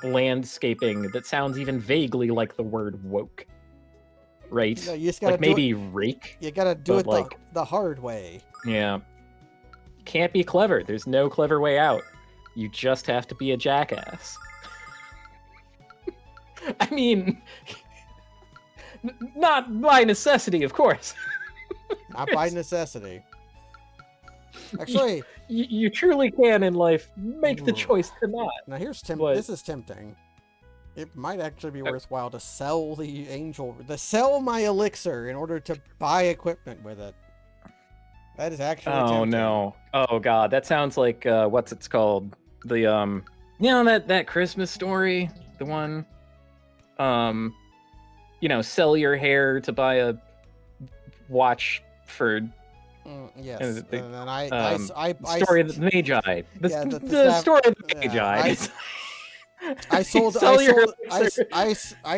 landscaping that sounds even vaguely like the word woke. Right? No, you just gotta like, maybe rake? You gotta do it like, the hard way. Yeah. Can't be clever. There's no clever way out. You just have to be a jackass. I mean, not by necessity, of course. Not by necessity. Actually, you truly can in life make the choice to not. Now here's this is tempting. It might actually be worthwhile to sell the sell my elixir in order to buy equipment with it. That is actually tempting. No. Oh god, that sounds like what's it's called? The you know that Christmas story, the one you know, sell your hair to buy a watch for yes. and story of the Magi. The story of the Magi. I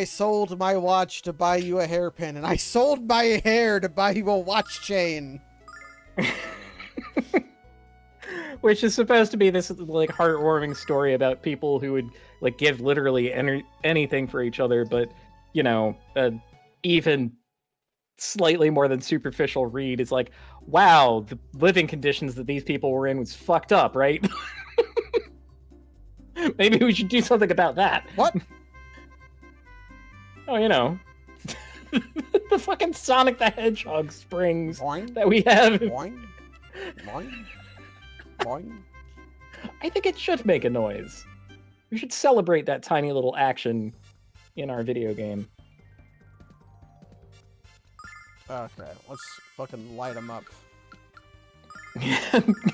sold my watch to buy you a hairpin, and I sold my hair to buy you a watch chain. Which is supposed to be this like heartwarming story about people who would like give literally anything for each other, but you know, even slightly more than superficial read is like, wow, the living conditions that these people were in was fucked up, right? Maybe we should do something about that. What? Oh, you know. The fucking Sonic the Hedgehog springs Boing. that we have. Boing. Boing. Boing. I think it should make a noise. We should celebrate that tiny little action in our video game. Okay, let's fucking light them up.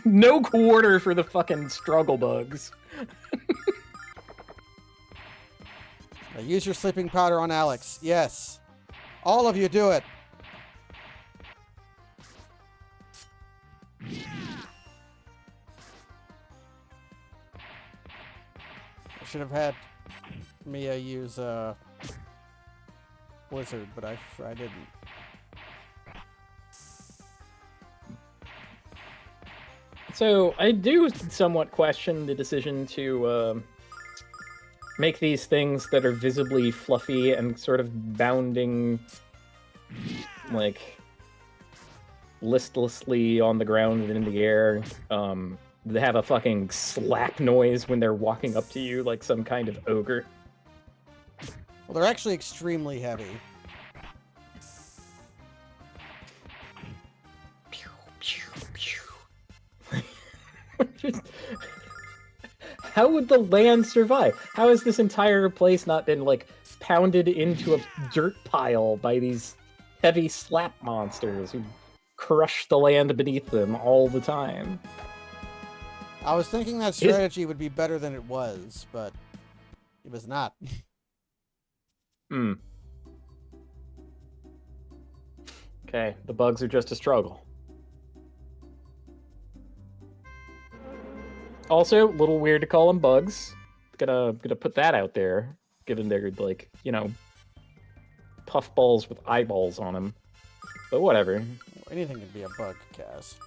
No quarter for the fucking struggle bugs. Now use your sleeping powder on Alex. Yes. All of you do it. I should have had Mia use Blizzard, but I didn't. So I do somewhat question the decision to make these things that are visibly fluffy and sort of bounding, like, listlessly on the ground and in the air. They have a fucking slap noise when they're walking up to you like some kind of ogre. Well, they're actually extremely heavy. How would the land survive? How has this entire place not been, like, pounded into a dirt pile by these heavy slap monsters who crush the land beneath them all the time? I was thinking that strategy would be better than it was, but it was not. Okay, the bugs are just a struggle. Also, a little weird to call them bugs. Gonna put that out there, given they're, like, you know, puffballs with eyeballs on them. But whatever. Anything could be a bug, Cass.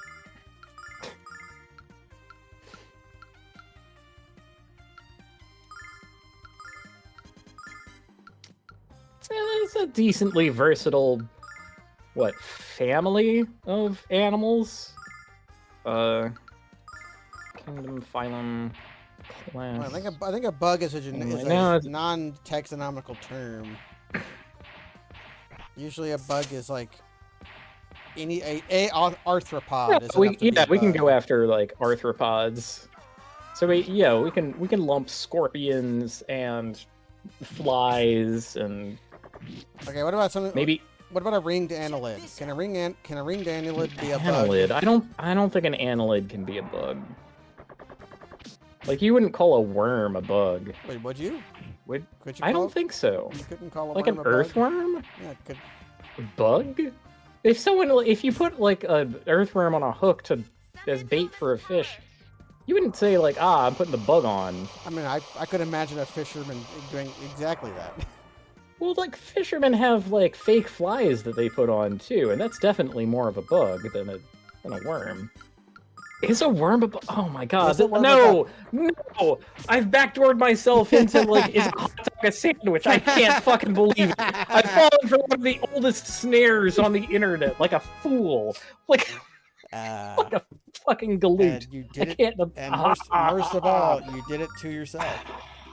it's a decently versatile, family of animals? Kingdom, phylum, class. Well, I think a bug is a non-taxonomical term. Usually a bug is like a arthropod is enough to be a we can bug. go after like arthropods. So we can lump scorpions and flies and Okay, what about something? maybe What about a ringed annelid? Can a ringed annelid be a bug? annelid. I don't think an annelid can be a bug. Like you wouldn't call a worm a bug. Wait, would you? Would Could you? I don't think so. You couldn't call a Like worm an a bug? earthworm? Yeah, could. A bug? If you put like an earthworm on a hook as bait for a fish, you wouldn't say like, I'm putting the bug on. I mean, I could imagine a fisherman doing exactly that. Well, like fishermen have like fake flies that they put on too, and that's definitely more of a bug than a worm. Is a worm a bug? Oh my god! Is a worm a No! I've backdoored myself into like, is a hot dog a sandwich? I can't fucking believe it. I've fallen for one of the oldest snares on the internet, like a fool, like a fucking galoot. And you did I it. can't. And worst of all, you did it to yourself.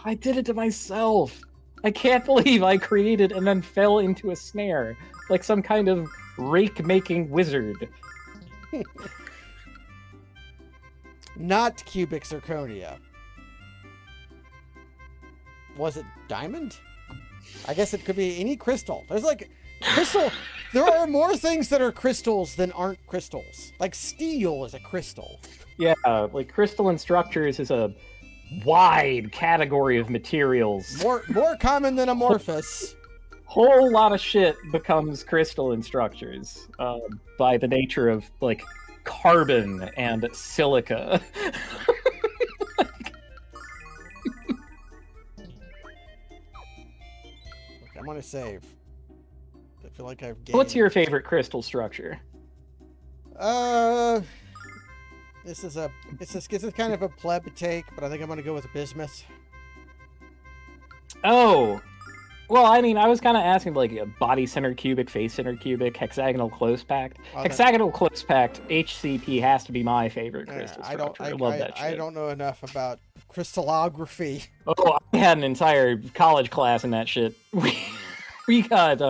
I did it to myself. I can't believe I created and then fell into a snare, like some kind of rake-making wizard. Not cubic zirconia. Was it diamond? I guess it could be any crystal. There's like crystal. There are more things that are crystals than aren't crystals. Like steel is a crystal. Yeah, like crystalline structures is a wide category of materials. More common than amorphous. Whole lot of shit becomes crystalline structures by the nature of like carbon and silica. Okay, I'm gonna save. I feel like I've gained. What's your favorite crystal structure? This is kind of a pleb take, but I think I'm gonna go with bismuth. Oh, well, I mean, I was kind of asking like a body center cubic, face center cubic, hexagonal close packed. Hexagonal close packed HCP has to be my favorite crystal structure. I love that shit. I don't know enough about crystallography. Oh, I had an entire college class in that shit. We got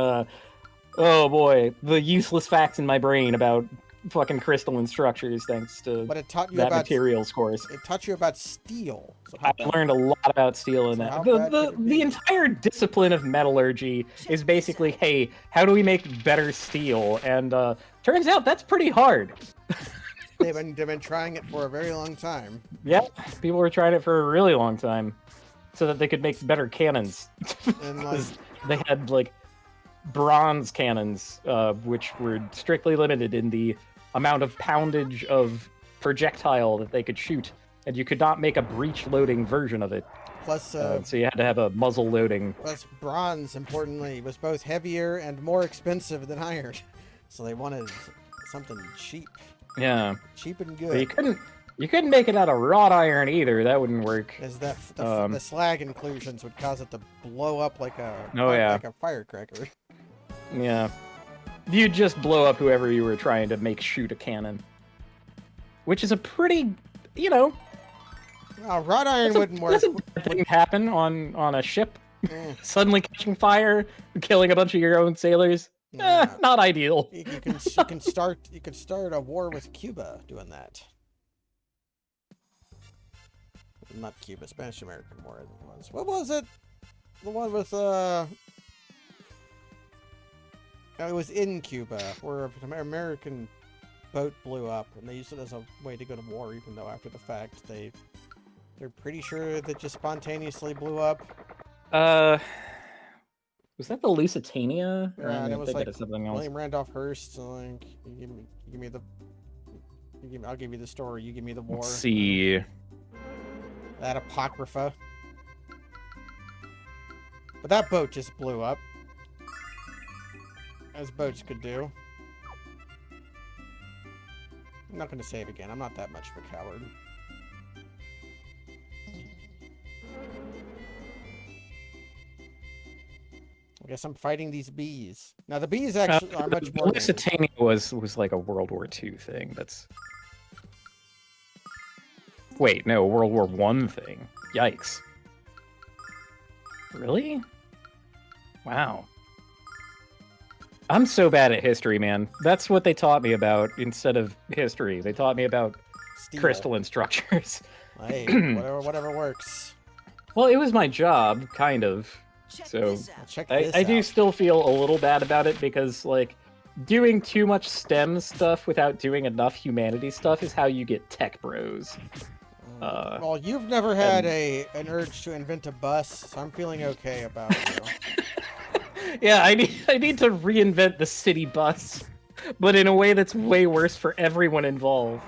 oh boy, the useless facts in my brain about fucking crystalline structures thanks to but it taught you that about materials course. It taught you about steel. So I learned a lot about steel in that. The entire discipline of metallurgy is basically, hey, how do we make better steel? And turns out that's pretty hard. They've been trying it for a very long time. Yeah, people were trying it for a really long time, so that they could make better cannons. And like they had like bronze cannons, which were strictly limited in the amount of poundage of projectile that they could shoot, and you could not make a breech loading version of it. Plus, so you had to have a muzzle loading. Plus, bronze, importantly, was both heavier and more expensive than iron, so they wanted something cheap. Yeah, cheap and good. But you couldn't make it out of wrought iron either. That wouldn't work. Because the slag inclusions would cause it to blow up like a like a firecracker. Yeah. You'd just blow up whoever you were trying to make shoot a cannon. Which is a pretty, wrought iron wouldn't work. Wouldn't happen on a ship. Suddenly catching fire, killing a bunch of your own sailors. Not ideal. You can start a war with Cuba doing that. Not Cuba, Spanish-American War, I think it was. What was it? The one with it was in Cuba, where an American boat blew up, and they used it as a way to go to war, even though after the fact they're pretty sure that just spontaneously blew up. Was that the Lusitania? Yeah, it was like William Randolph Hearst. So like, I'll give you the story. You give me the war. Let's see. That apocrypha. But that boat just blew up. As boats could do. I'm not going to save again. I'm not that much of a coward. I guess I'm fighting these bees. Now the bees actually are much more. Lusitania was like a World War II thing. That's. Wait, no, World War I thing. Yikes. Really? Wow. I'm so bad at history, man. That's what they taught me about instead of history. They taught me about Steel. crystalline structures. Hey, whatever works. Well, it was my job, kind of. Check So this out. Check this I do out. still feel a little bad about it because, like, doing too much STEM stuff without doing enough humanities stuff is how you get tech bros. Well, you've never had an urge to invent a bus, so I'm feeling okay about you. Yeah, I need to reinvent the city bus, but in a way that's way worse for everyone involved.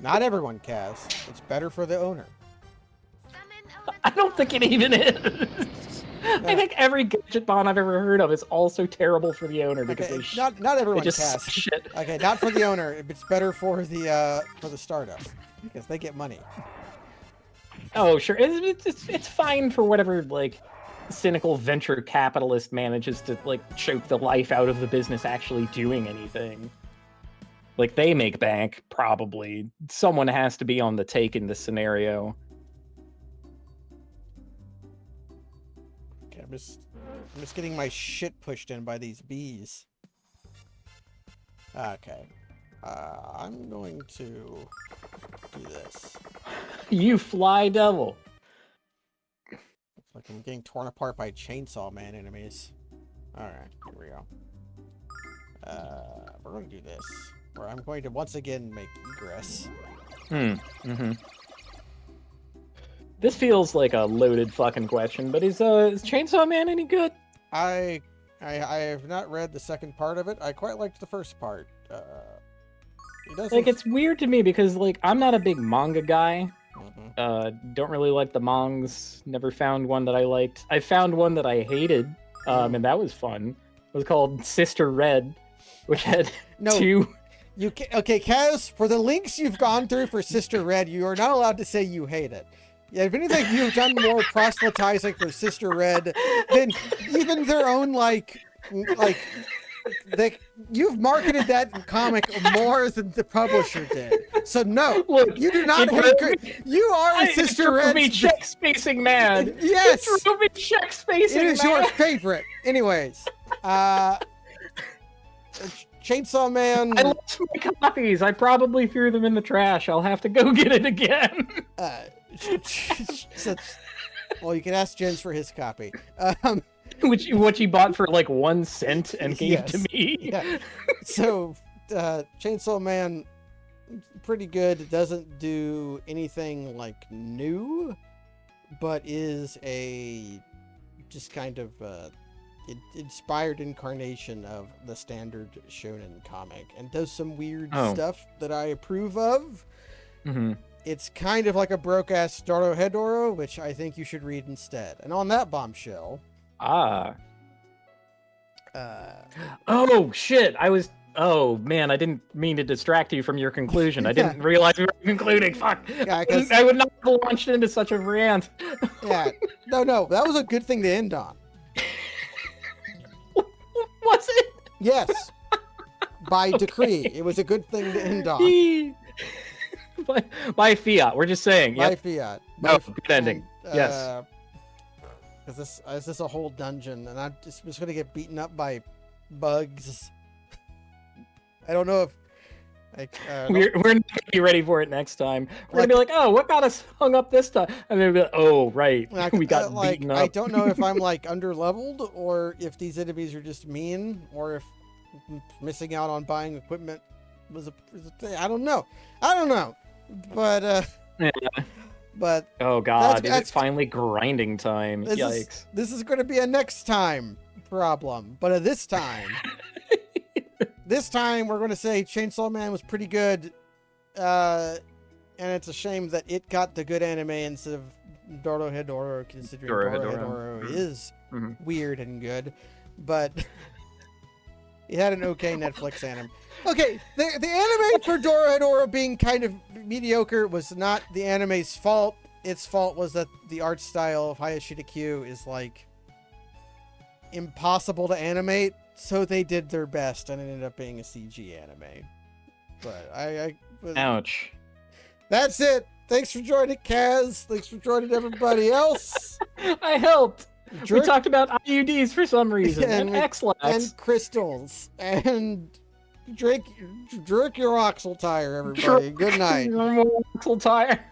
Not everyone, Kaz. It's better for the owner. I don't think it even is. I think every gadget bond I've ever heard of is also terrible for the owner because Okay, they not everyone, just Kaz. shit. Okay, not for the owner. It's better for the startup because they get money. Oh, sure. It's fine for whatever, like, cynical venture capitalist manages to, like, choke the life out of the business actually doing anything. Like, they make bank, probably. Someone has to be on the take in this scenario. Okay, I'm just getting my shit pushed in by these bees. Okay. I'm going to do this. You fly devil. Looks like I'm getting torn apart by Chainsaw Man enemies. Alright, here we go. We're going to do this. Where I'm going to once again make egress. This feels like a loaded fucking question, but is Chainsaw Man any good? I have not read the second part of it. I quite liked the first part. It doesn't... Like, it's weird to me because, like, I'm not a big manga guy. Don't really like the mangas. Never found one that I liked. I found one that I hated, and that was fun. It was called Sister Red, which had two... Okay, Kaz, for the links you've gone through for Sister Red, you are not allowed to say you hate it. Yeah, if anything, you've done more proselytizing for Sister Red than even their own, you've marketed that comic more than the publisher did. So no, look, you do not hate. You are a Sister Red. Me check spacing man. Yes, it drove me check spacing. It is man. your favorite. Anyways, Chainsaw Man. I lost my copies. I probably threw them in the trash. I'll have to go get it again. Well, you can ask Jens for his copy. Which he bought for like 1 cent and gave to me. Yeah. So, Chainsaw Man, pretty good. It doesn't do anything like new, but is a just kind of inspired incarnation of the standard shonen comic, and does some weird stuff that I approve of. It's kind of like a broke-ass Dorohedoro, which I think you should read instead. And on that bombshell... oh, shit! Oh, man, I didn't mean to distract you from your conclusion. I didn't realize we were concluding. Fuck! Yeah, I would not have launched into such a rant. Yeah. No, that was a good thing to end on. Was it? Yes. By decree. It was a good thing to end on. By fiat, we're just saying. By fiat. Good ending. Yes. Is this a whole dungeon, and I'm just going to get beaten up by bugs. I don't know if... we're not going to be ready for it next time. We're going to be like, oh, what got us hung up this time? And then we'll be like, oh, right. We got beaten up. I don't know if I'm, under-leveled, or if these enemies are just mean, or if missing out on buying equipment was a thing. I don't know. But, yeah. But oh god, it's finally grinding time. Yikes. This is going to be a next time problem. But this time, we're going to say Chainsaw Man was pretty good. And it's a shame that it got the good anime instead of Dorohedoro, considering Dorohedoro is weird and good. But it had an okay Netflix anime. Okay, the anime for Dorohedoro being kind of mediocre was not the anime's fault. Its fault was that the art style of Hayashida Q is impossible to animate, so they did their best, and it ended up being a CG anime. But Ouch. That's it. Thanks for joining, Kaz. Thanks for joining everybody else. I helped. We Jerk talked about IUDs for some reason, and X-Lax. and crystals, and drink your oxal tire, everybody. Good night. Oxal tire.